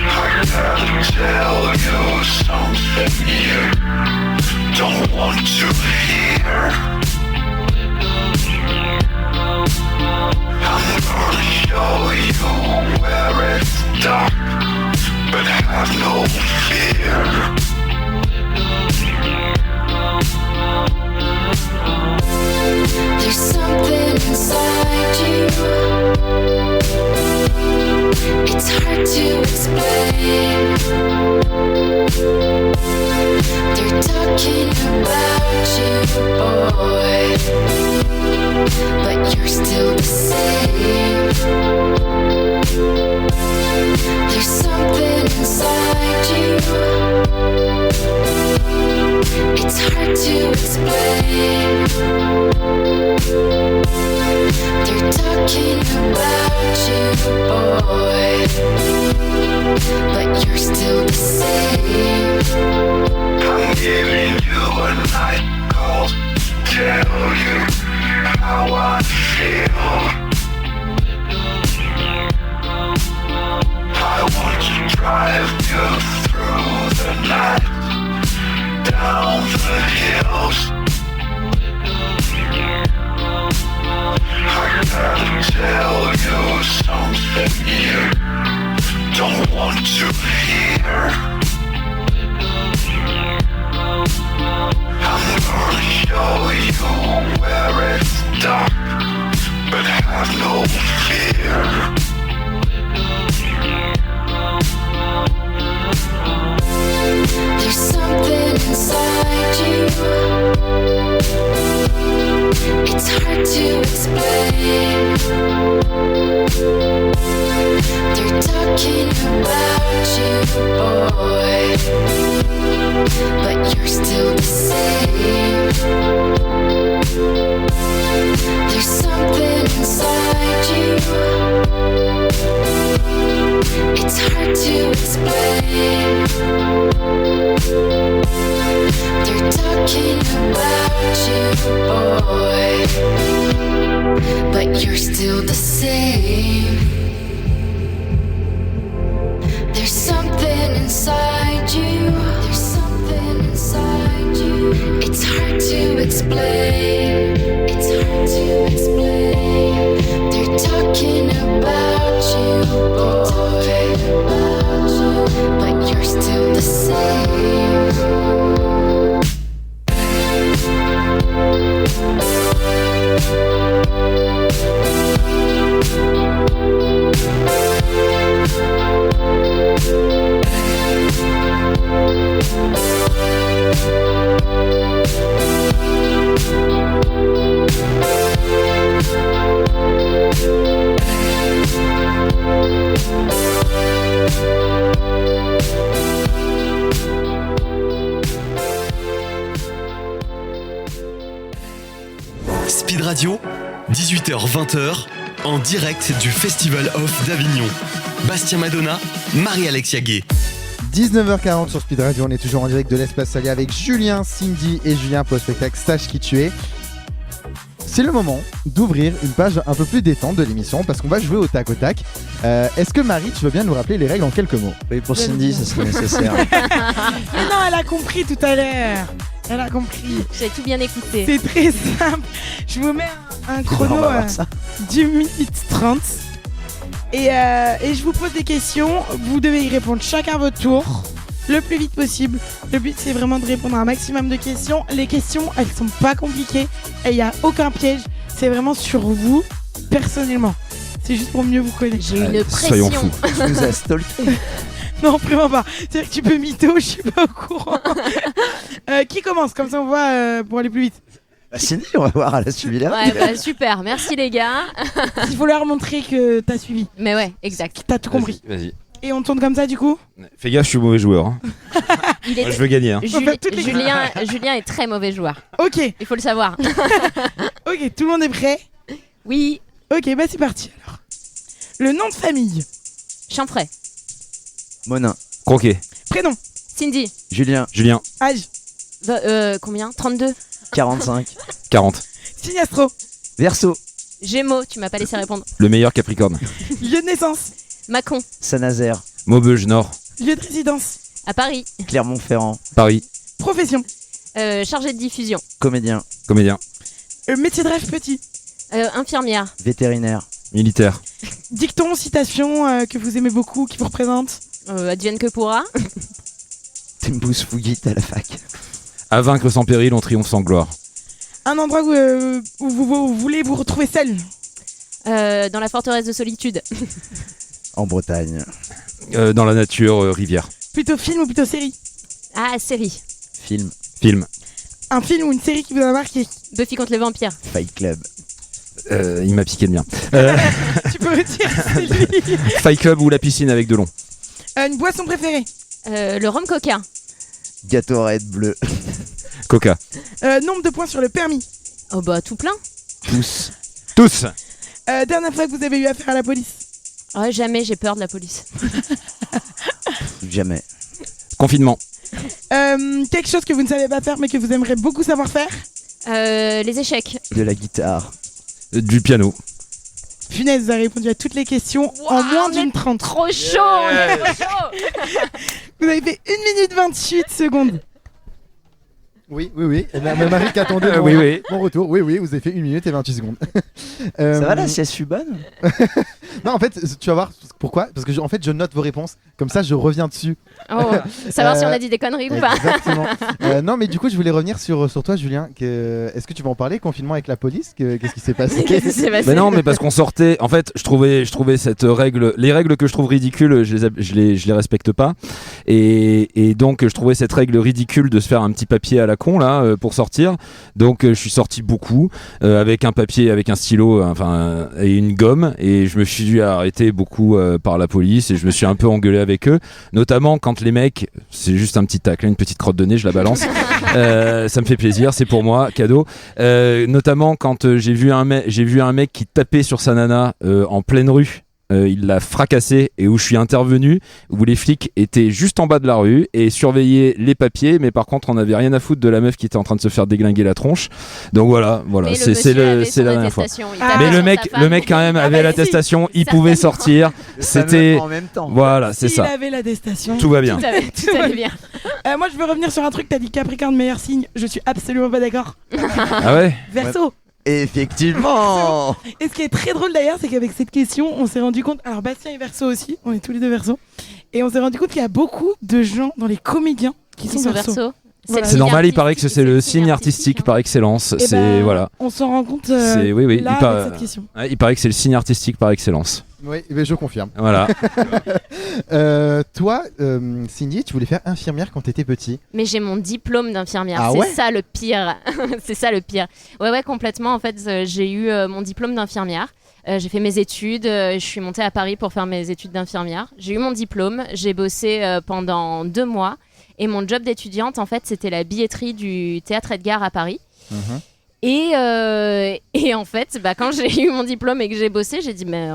I gotta tell you something you don't want to hear. I'm gonna show you where it's dark, but have no fear. There's something inside you boy, but you're still the same. I'm giving you a night call to tell you how I feel. I want to drive you through the night, down the hills. I gotta tell you something you don't want to hear. I'm gonna show you where it's dark, but have no fear. There's something inside you. It's hard to explain. They're talking about you, boy, but you're still the same. There's something inside you. It's hard to explain. They're talking about you, boy, but you're still the same. There's something inside you. There's something inside you. It's hard to explain. It's hard to explain. They're talking about you, boy, but you're still the same. Speed Radio, 18h-20h, en direct du Festival Off d'Avignon. Bastien Madonna, Marie-Alexia Gay. 19h40 sur Speed Radio, on est toujours en direct de l'Espace Salia avec Julien, Cindy et Julien pour le spectacle Sache qui tu es. C'est le moment d'ouvrir une page un peu plus détente de l'émission parce qu'on va jouer au tac au tac. Est-ce que Marie, tu veux bien nous rappeler les règles en quelques mots? Oui, pour Cindy, ça serait nécessaire. Mais non, elle a compris tout à l'heure. Elle a compris. J'ai tout bien écouté. C'est très simple. Je vous mets un chrono On va voir ça. d'1 minute 30. Et je vous pose des questions. Vous devez y répondre chacun votre tour, le plus vite possible. Le but, c'est vraiment de répondre à un maximum de questions. Les questions, elles sont pas compliquées. Et il n'y a aucun piège. C'est vraiment sur vous, personnellement. C'est juste pour mieux vous connaître. J'ai une soyons pression. fous. Tu nous as stalké. Non, vraiment pas. C'est-à-dire que tu peux mytho, je suis pas au courant. Qui commence? Comme ça, on voit pour aller plus vite. Bah, Cindy, on va voir à la suivi là. Ouais, bah super, merci les gars. Il faut leur montrer que t'as suivi. Mais ouais, exact. T'as tout compris. Vas-y. Et on tourne comme ça, du coup? Fais gaffe, je suis mauvais joueur. Hein. Il est Moi, je veux gagner. Hein. On fait toutes les- Julien est très mauvais joueur. Ok, Il faut le savoir. ok, tout le monde est prêt? Oui, Ok, bah c'est parti alors. Le nom de famille, Chanfray, Monin, Croquet. prénom, Cindy, Julien, Julien. âge, combien? 32. 45. 40. signe astro, Verseau, Gémeaux, tu m'as pas laissé répondre. Le meilleur Capricorne. lieu de naissance, Mâcon, Saint-Nazaire, Maubeuge Nord. lieu de résidence, à Paris, Clermont-Ferrand, Paris. profession, chargé de diffusion, comédien, Comédien. métier de rêve petit, infirmière, vétérinaire, Militaire. dicton, citation que vous aimez beaucoup, qui vous représente. advienne que pourra. Timbous Fugit à la fac. À vaincre sans péril, on triomphe sans gloire. Un endroit où vous voulez vous retrouver seul. Dans la forteresse de solitude. En Bretagne, Dans la nature, rivière. Plutôt film ou plutôt série? Ah, série. film, Film. Un film ou une série qui vous a marqué? Buffy contre les vampires. Fight Club, Il m'a piqué de bien. Tu peux me dire c'est lui. Fight Club ou la piscine avec Delon. Une boisson préférée? Le rhum coca. Gatorade bleu, Coca. Nombre de points sur le permis. Oh bah tout plein. tous, Tous. Dernière fois que vous avez eu affaire à la police? Ouais, jamais, j'ai peur de la police. Jamais. Confinement. Quelque chose que vous ne savez pas faire mais que vous aimeriez beaucoup savoir faire. Les échecs. De la guitare. Du piano. Punaise, vous avez répondu à toutes les questions en moins d'une 30. Trop chaud, on est trop chaud. Vous avez fait 1 minute 28 secondes. Oui. Et Marie qui attendait Oui. mon retour. Oui, vous avez fait 1 minute et 28 secondes. Ça va, la sieste fut bonne? Non, en fait, tu vas voir pourquoi. Parce que je note vos réponses. Comme ça, je reviens dessus. Oh, savoir si on a dit des conneries ou pas. Exactement. Non, mais du coup, je voulais revenir sur toi, Julien. Est-ce que tu vas en parler? Confinement avec la police? Qu'est-ce qui s'est passé? Qu'est-ce qui s'est passé? Mais non, mais parce qu'on sortait. En fait, je trouvais cette règle. Les règles que je trouve ridicules, je les respecte pas. Et donc, je trouvais cette règle ridicule de se faire un petit papier à la con là pour sortir. Donc, je suis sorti beaucoup avec un papier, avec un stylo, et une gomme. Et je me suis dû arrêter beaucoup par la police et je me suis un peu engueulé avec eux, notamment quand les mecs, c'est juste un petit tacle, une petite crotte de nez, je la balance. Ça me fait plaisir, c'est pour moi, cadeau. Notamment quand j'ai vu un mec qui tapait sur sa nana en pleine rue. Il l'a fracassé et où je suis intervenu, où les flics étaient juste en bas de la rue et surveillaient les papiers, mais par contre on n'avait rien à foutre de la meuf qui était en train de se faire déglinguer la tronche. Donc voilà, c'est la dernière fois. Mais le mec quand même avait l'attestation, il pouvait sortir. C'était en même temps. Voilà, c'est S'il ça. avait l'attestation. Tout va bien. Tout allait bien. Moi, je veux revenir sur un truc. T'as dit Capricorne, meilleur signe. Je suis absolument pas d'accord. Ah ouais. Verseau. Effectivement. Et ce qui est très drôle d'ailleurs, c'est qu'avec cette question, on s'est rendu compte. Alors, Bastien est Verseau aussi. On est tous les deux Verseau. Et on s'est rendu compte qu'il y a beaucoup de gens dans les comédiens qui sont Verseau. Voilà. C'est normal, il paraît que c'est le signe artistique par excellence. Et C'est voilà. On s'en rend compte oui, là avec cette question. Il paraît que c'est le signe artistique par excellence. Oui, mais je confirme. Voilà. Toi, Cindy, tu voulais faire infirmière quand t'étais petit. Mais j'ai mon diplôme d'infirmière. Ah c'est ouais ça le pire. C'est ça le pire. Ouais, complètement. En fait, j'ai eu mon diplôme d'infirmière. J'ai fait mes études. Je suis montée à Paris pour faire mes études d'infirmière. J'ai eu mon diplôme. J'ai bossé pendant 2 mois. Et mon job d'étudiante, en fait, c'était la billetterie du Théâtre Edgar à Paris. Et en fait, quand j'ai eu mon diplôme et que j'ai bossé, j'ai dit mais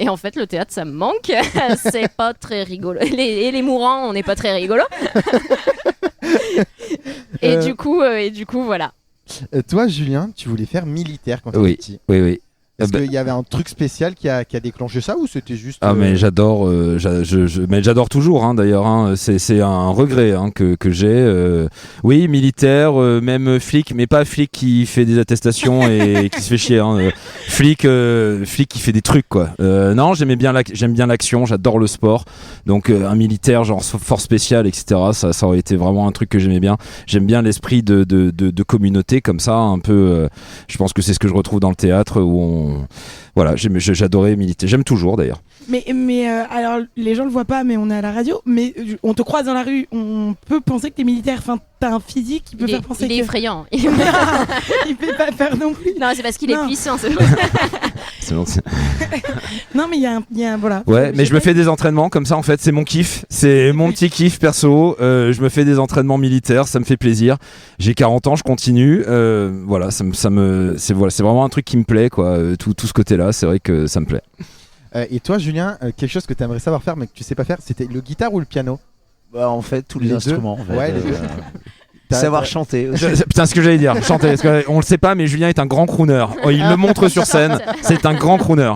en fait le théâtre ça me manque. C'est pas très rigolo. Les mourants, on n'est pas très rigolo. Et du coup voilà. Toi, Julien, tu voulais faire militaire quand t'étais petit. Oui. Est-ce qu'il y avait un truc spécial qui a déclenché ça ou c'était juste... Ah mais j'adore, mais j'adore toujours d'ailleurs, c'est un regret que j'ai. Oui, militaire, même flic, mais pas flic qui fait des attestations et qui se fait chier. Flic qui fait des trucs quoi. Non, j'aime bien l'action, j'adore le sport. Donc un militaire genre force spéciale, etc. Ça aurait été vraiment un truc que j'aimais bien. J'aime bien l'esprit de communauté comme ça, un peu. Je pense que c'est ce que je retrouve dans le théâtre où voilà, j'adorais militer. J'aime toujours d'ailleurs. Mais alors les gens le voient pas, mais on est à la radio. Mais on te croise dans la rue, on peut penser que t'es militaire. Enfin, t'as un physique qui peut faire penser. Il est effrayant. Il fait pas peur non plus. Non, c'est parce qu'il est puissant. C'est gentil. Non, mais il y a voilà. Ouais, mais je me fais des entraînements comme ça en fait. C'est mon kiff. C'est mon petit kiff perso. Je me fais des entraînements militaires. Ça me fait plaisir. J'ai 40 ans, je continue. Voilà, c'est vraiment un truc qui me plaît quoi. Tout ce côté-là, c'est vrai que ça me plaît. Et toi, Julien, quelque chose que tu aimerais savoir faire mais que tu sais pas faire, c'était le guitare ou le piano? En fait, tous les instruments. En fait, ouais, les deux. Savoir chanter. Putain, ce que j'allais dire, chanter. Parce qu'on le sait pas, mais Julien est un grand crooner. Il le montre sur scène. C'est un grand crooner.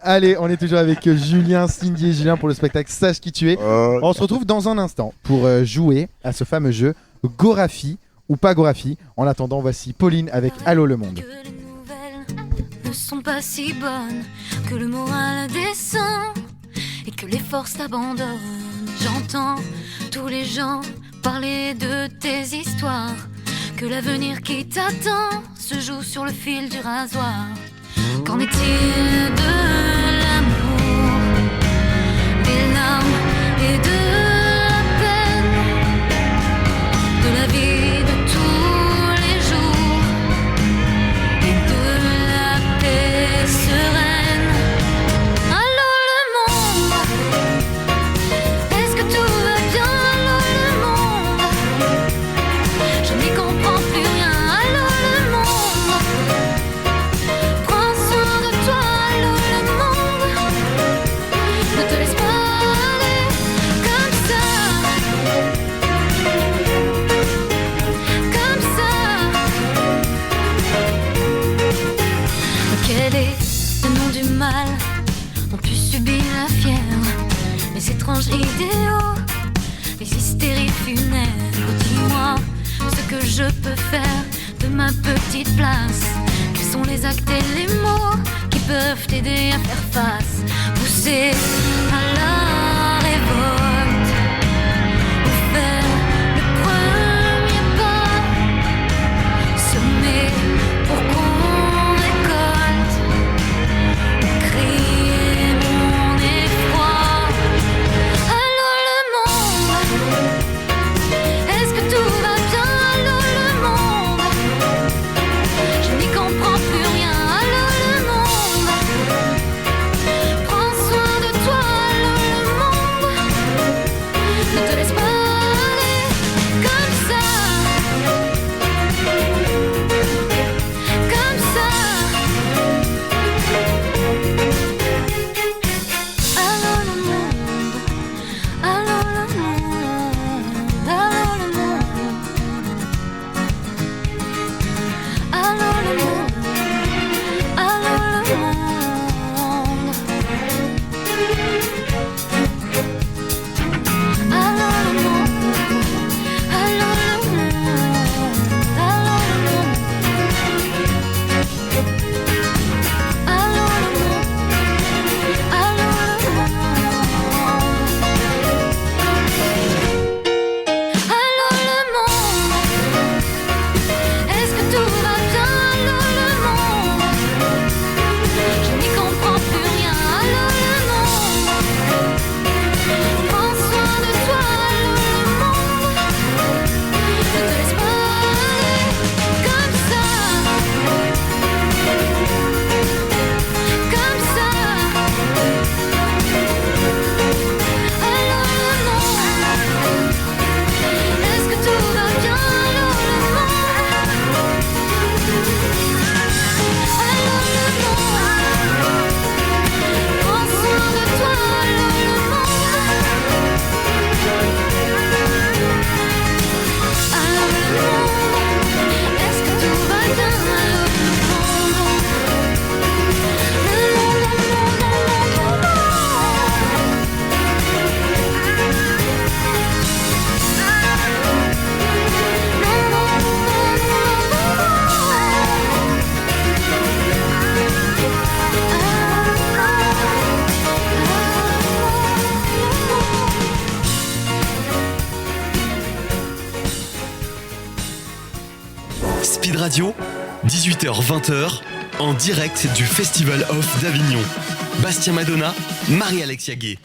Allez, on est toujours avec Julien, Cindy et Julien pour le spectacle Sache qui tu es. On se retrouve dans un instant pour jouer à ce fameux jeu Gorafi ou pas Gorafi. En attendant, voici Pauline avec Allô le monde. Que les nouvelles ne sont pas si bonnes, que le moral descend et que les forces t'abandonnent. J'entends tous les gens parler de tes histoires, que l'avenir qui t'attend se joue sur le fil du rasoir. Qu'en est-il de l'amour, des larmes et de la peine, de la vie de tous les jours et de la paix sereine? Allô le monde, est-ce que tout va bien? Allô le monde, je n'y comprends plus rien. Allô le monde, prends soin de toi. Allô le monde. subis la fièvre, les étranges idéaux, les hystéries funéraires. Dis-moi ce que je peux faire de ma petite place. Quels sont les actes et les mots qui peuvent t'aider à faire face? Pousser à la révolte, ou faire le premier pas, semer pour qu'on récolte, crier mon effroi. Allô le monde, est-ce que tout va bien? Allô le monde, je n'y comprends plus rien. Allô le monde, prends soin de toi. Allô le monde, ne te laisse pas aller comme ça, comme ça. Allô le monde, allô le monde, allô le monde, allô le monde, allô le monde, allô le monde, allô le monde, allô le monde, allô le monde, allô le monde. Allô le monde, est-ce que tout va bien? Allô le monde, je n'y comprends plus rien. Allô le monde, prends soin de toi. Allô le monde, ne te laisse pas aller comme ça, comme ça. Allô le monde, est-ce que tout va bien? Allô le monde, allô le monde, prends soin de toi. Allô le monde, allô le monde, est-ce que tout va bien? Allô le Speed Radio, 18h-20h, en direct du Festival Off d'Avignon. Bastien Madonna, Marie-Alexia Gay.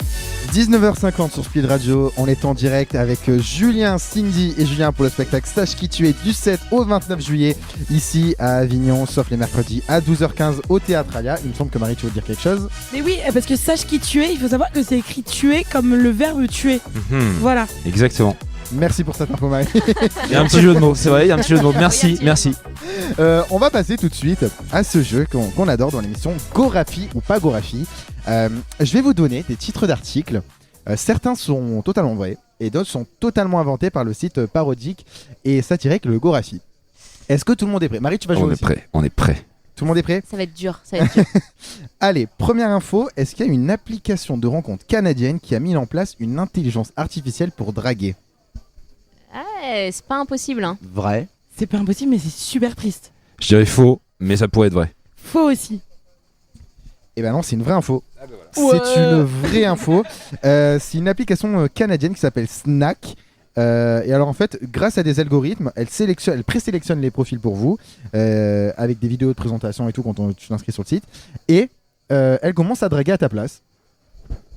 19h50 sur Speed Radio, on est en direct avec Julien, Cindy et Julien pour le spectacle Sache qui tu es du 7 au 29 juillet ici à Avignon, sauf les mercredis à 12h15 au Théâtre Alia. Il me semble que Marie, tu veux dire quelque chose? Mais oui, parce que sache qui tu es, il faut savoir que c'est écrit tuer comme le verbe tuer. Voilà. Exactement. Merci pour cette info, Marie. Il y a un petit jeu de mots, c'est vrai, il y a un petit jeu de mots. Merci, merci. On va passer tout de suite à ce jeu qu'on adore dans l'émission Gorafi ou pas Gorafi. Je vais vous donner des titres d'articles. Certains sont totalement vrais et d'autres sont totalement inventés par le site parodique et satirique le Gorafi. Est-ce que tout le monde est prêt? Marie, tu vas jouer aussi. On est prêt. Tout le monde est prêt? Ça va être dur, ça va être dur. Allez, première info, est-ce qu'il y a une application de rencontre canadienne qui a mis en place une intelligence artificielle pour draguer? Ah, c'est pas impossible, hein. Vrai. C'est pas impossible, mais c'est super triste. Je dirais faux, mais ça pourrait être vrai. Faux aussi. Eh ben non, c'est une vraie info. Ouais. C'est une vraie info. C'est une application canadienne qui s'appelle Snack. Et alors en fait, grâce à des algorithmes, elle présélectionne les profils pour vous avec des vidéos de présentation et tout quand tu t'inscris sur le site. Et elle commence à draguer à ta place.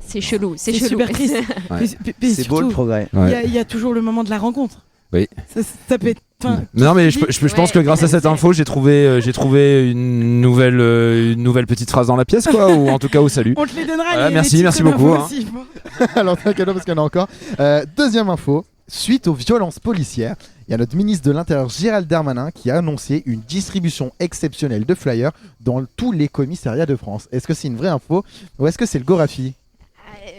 C'est chelou, c'est C'est chelou. super triste. Ouais. Mais C'est beau le surtout, progrès. il y a toujours le moment de la rencontre. Oui. Ça peut être. Non mais je pense que grâce à cette info j'ai trouvé une nouvelle petite phrase dans la pièce quoi, ou en tout cas au salut. On te les donnera. Voilà, les merci titres beaucoup, d'infos hein. aussi. Alors t'inquiète pas parce qu'il y en a encore. Deuxième info. Suite aux violences policières, il y a notre ministre de l'Intérieur Gérald Darmanin qui a annoncé une distribution exceptionnelle de flyers dans tous les commissariats de France. Est-ce que c'est une vraie info ou est-ce que c'est le Gorafi?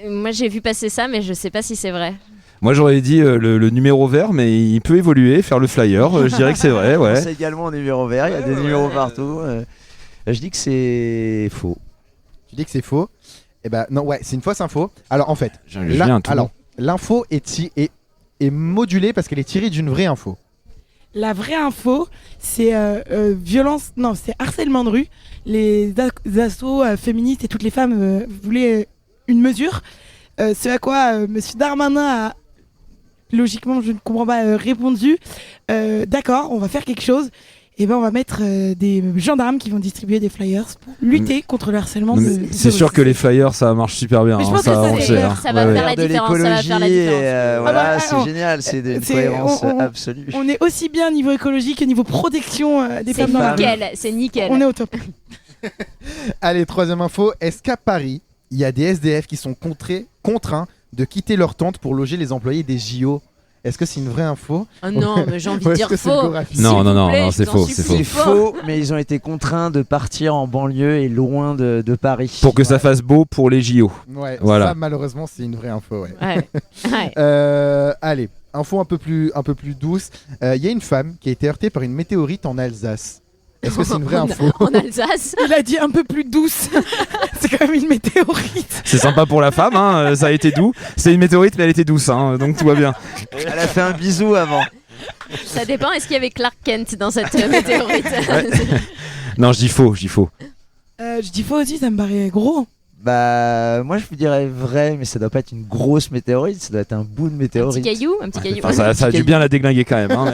Moi j'ai vu passer ça, mais je sais pas si c'est vrai. Moi j'aurais dit le numéro vert, mais il peut évoluer, faire le flyer. Je dirais que c'est vrai, ouais. C'est également un numéro vert, il y a des numéros partout. Je dis que c'est faux. Tu dis que c'est faux. Eh ben non, ouais, c'est une fausse info. Alors en fait, Je viens tout. alors l'info est modulée parce qu'elle est tirée d'une vraie info. La vraie info, c'est violence, non, c'est harcèlement de rue. Les assos féministes et toutes les femmes voulaient une mesure. Ce à quoi Monsieur Darmanin a, logiquement, je ne comprends pas, répondu d'accord, on va faire quelque chose. Et ben on va mettre des gendarmes qui vont distribuer des flyers pour lutter contre le harcèlement. C'est sûr que les flyers ça marche super bien. Mais je hein, pense ça, que on le sait, hein. ça va Ouais, faire ouais. la différence. Ça va faire la différence. Voilà, bah, c'est génial, c'est une c'est- cohérence on- absolue. On est aussi bien niveau écologique que niveau protection des C'est femmes dans la rue. nickel, c'est nickel. On est au top. Allez, troisième info. Est-ce qu'à Paris, il y a des SDF qui sont contraints de quitter leur tente pour loger les employés des JO? Est-ce que c'est une vraie info? Oh non, mais j'ai envie Ou de est-ce dire que c'est le faux. Gorafi? Non, S'il non, vous non, plaît, non, je c'est t'en faux, supplie. c'est C'est faux, mais ils ont été contraints de partir en banlieue et loin de Paris. Pour que ça fasse beau pour les JO. Ouais, Voilà. ça malheureusement c'est une vraie info, ouais. Ouais. Ouais. Allez, info un peu plus douce. Il y a une femme qui a été heurtée par une météorite en Alsace. Est-ce que c'est une vraie info? En Alsace. Il a dit un peu plus douce. C'est quand même une météorite. C'est sympa pour la femme, hein, ça a été doux. C'est une météorite, mais elle était douce, hein, donc tout va bien. Elle a fait un bisou avant. Ça dépend, est-ce qu'il y avait Clark Kent dans cette météorite? Non, je dis faux, je dis faux. Je dis faux aussi, ça me paraît gros. Bah, moi je vous dirais vrai, mais ça doit pas être une grosse météorite, ça doit être un bout de Un météorite. petit caillou, un petit caillou. Enfin, ça a dû bien la déglinguer quand même. Hein,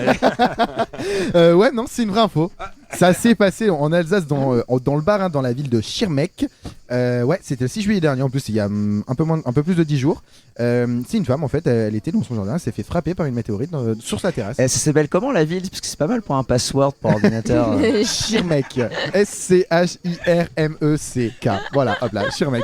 mais- Ouais, non, c'est une vraie info. Ça s'est passé en Alsace, dans le Bar, hein, dans la ville de Schirmeck. Ouais, c'était le 6 juillet dernier, en plus, il y a un peu plus de 10 jours. C'est une femme, en fait, elle était dans son jardin, elle s'est fait frapper par une météorite sur sa terrasse. Ça s'appelle comment la ville? Parce que c'est pas mal pour un password pour ordinateur. Schirmeck. S-C-H-I-R-M-E-C-K. Voilà, hop là, Schirmeck.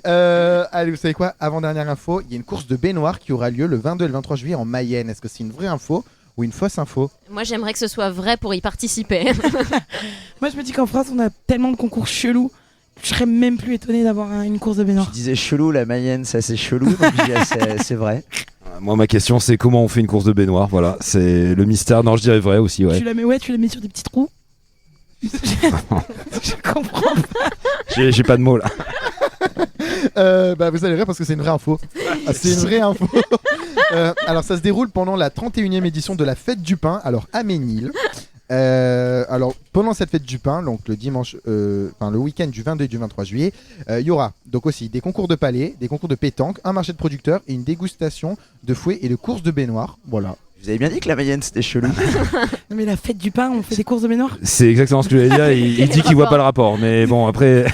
Allez, vous savez quoi? Avant-dernière info, il y a une course de baignoire qui aura lieu le 22 et le 23 juillet en Mayenne. Est-ce que c'est une vraie info ou une fausse info? Moi, j'aimerais que ce soit vrai pour y participer. Moi, je me dis qu'en France, on a tellement de concours chelous. Je serais même plus étonné d'avoir une course de Je baignoire. disais chelou, la Mayenne, c'est assez chelou, donc je dis, c'est vrai. Moi, ma question, c'est comment on fait une course de baignoire. Voilà, c'est le mystère. Non, je dirais vrai aussi, ouais. Tu la mets sur des petits trous. Je comprends. J'ai pas de mots là. Bah, vous allez rire parce que c'est une vraie info. Ah, c'est une vraie info. Alors ça se déroule pendant la 31e édition de la fête du pain, alors à Ménil. Alors pendant cette fête du pain, donc le dimanche, le week-end du 22 et du 23 juillet, il y aura donc aussi des concours de palais, des concours de pétanque, un marché de producteurs et une dégustation de fouets et de courses de baignoire. Voilà. Vous avez bien dit que la Mayenne c'était chelou. Non, mais la fête du pain, on fait des courses de baignoire. C'est exactement ce que j'allais dire. Il dit qu'il voit pas le rapport, mais bon après.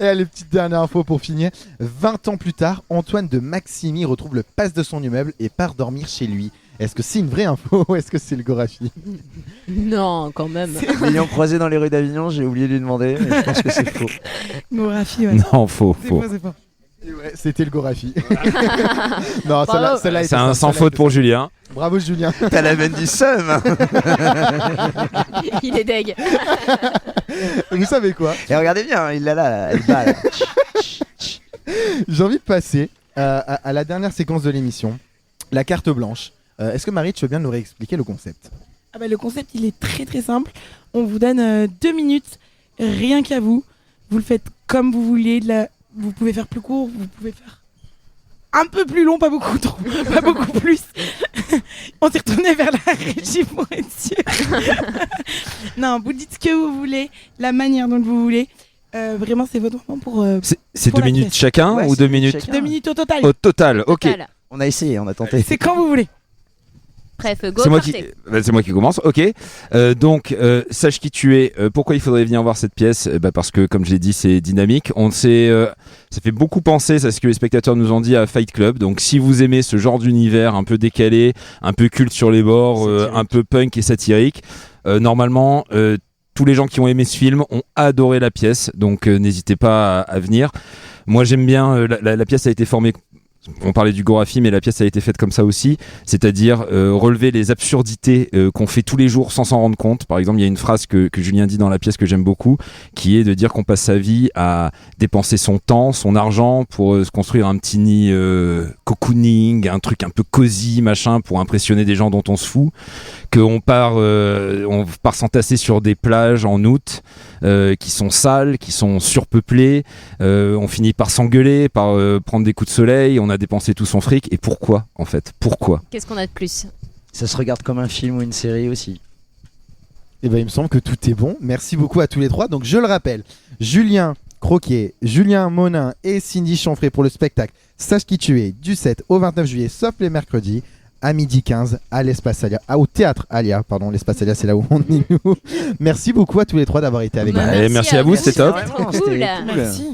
Et allez, petite dernière info pour finir. 20 ans plus tard, Antoine de Maximi retrouve le pass de son immeuble et part dormir chez lui. Est-ce que c'est une vraie info ou est-ce que c'est le Gorafi? Non, quand même. L'ayant croisé dans les rues d'Avignon, j'ai oublié de lui demander, mais je pense que c'est faux. Gorafi, ouais. Non, faux, C'est faux. faux, c'est faux. Et ouais, c'était le Gorafi. Non, Bravo. celle-là était C'est un ça, sans celle-là faute était pour ça. Julien. Bravo Julien. T'as la veine du seum. Il est deg. Vous savez quoi? Et regardez bien, il l'a là, elle bat là. J'ai envie de passer à la dernière séquence de l'émission, la carte blanche. Est-ce que Marie, tu veux bien nous réexpliquer le concept? Ah bah, le concept, il est très très simple. On vous donne 2 minutes, rien qu'à vous. Vous le faites comme vous voulez. Vous pouvez faire plus court, vous pouvez faire un peu plus long, pas beaucoup trop, pas beaucoup plus. On s'est retourné vers la régie pour être sûr. Non, vous dites ce que vous voulez, la manière dont vous voulez. Vraiment, c'est votre moment pour C'est Pour 2 la minutes pièce. chacun Ouais, ou c'est 2 minutes chacun. 2 minutes au total. au total? Ok. Total. On a essayé, on a tenté. C'est quand vous voulez. Bref, go C'est moi, partez. c'est moi qui commence, ok. Donc, sache qui tu es. Pourquoi il faudrait venir voir cette pièce? Parce que, comme je l'ai dit, c'est dynamique. Ça fait beaucoup penser, c'est ce que les spectateurs nous ont dit, à Fight Club. Donc, si vous aimez ce genre d'univers un peu décalé, un peu culte sur les bords, un peu punk et satirique, normalement, tous les gens qui ont aimé ce film ont adoré la pièce. Donc, n'hésitez pas à venir. Moi, j'aime bien. La pièce a été formée On parlait du Gorafi, mais la pièce a été faite comme ça aussi, c'est-à-dire relever les absurdités qu'on fait tous les jours sans s'en rendre compte. Par exemple, il y a une phrase que Julien dit dans la pièce que j'aime beaucoup, qui est de dire qu'on passe sa vie à dépenser son temps, son argent pour se construire un petit nid cocooning, un truc un peu cosy, machin, pour impressionner des gens dont on se fout, qu'on part s'entasser sur des plages en août qui sont sales, qui sont surpeuplées, on finit par s'engueuler, par prendre des coups de soleil, on a dépensé tout son fric, et pourquoi en fait ? Pourquoi ? Qu'est-ce qu'on a de plus ? Ça se regarde comme un film ou une série aussi. Et ben il me semble que tout est bon. Merci beaucoup à tous les trois. Donc je le rappelle, Julien Croquier, Julien Monin et Cindy Chanfray pour le spectacle Sache qui tu es du 7 au 29 juillet, sauf les mercredis, à midi 15 à l'Espace Alia, au Théâtre Alia, pardon, l'Espace Alia c'est là où on est nous. Merci beaucoup à tous les trois d'avoir été avec nous. Merci à vous, c'était top. Cool. Merci.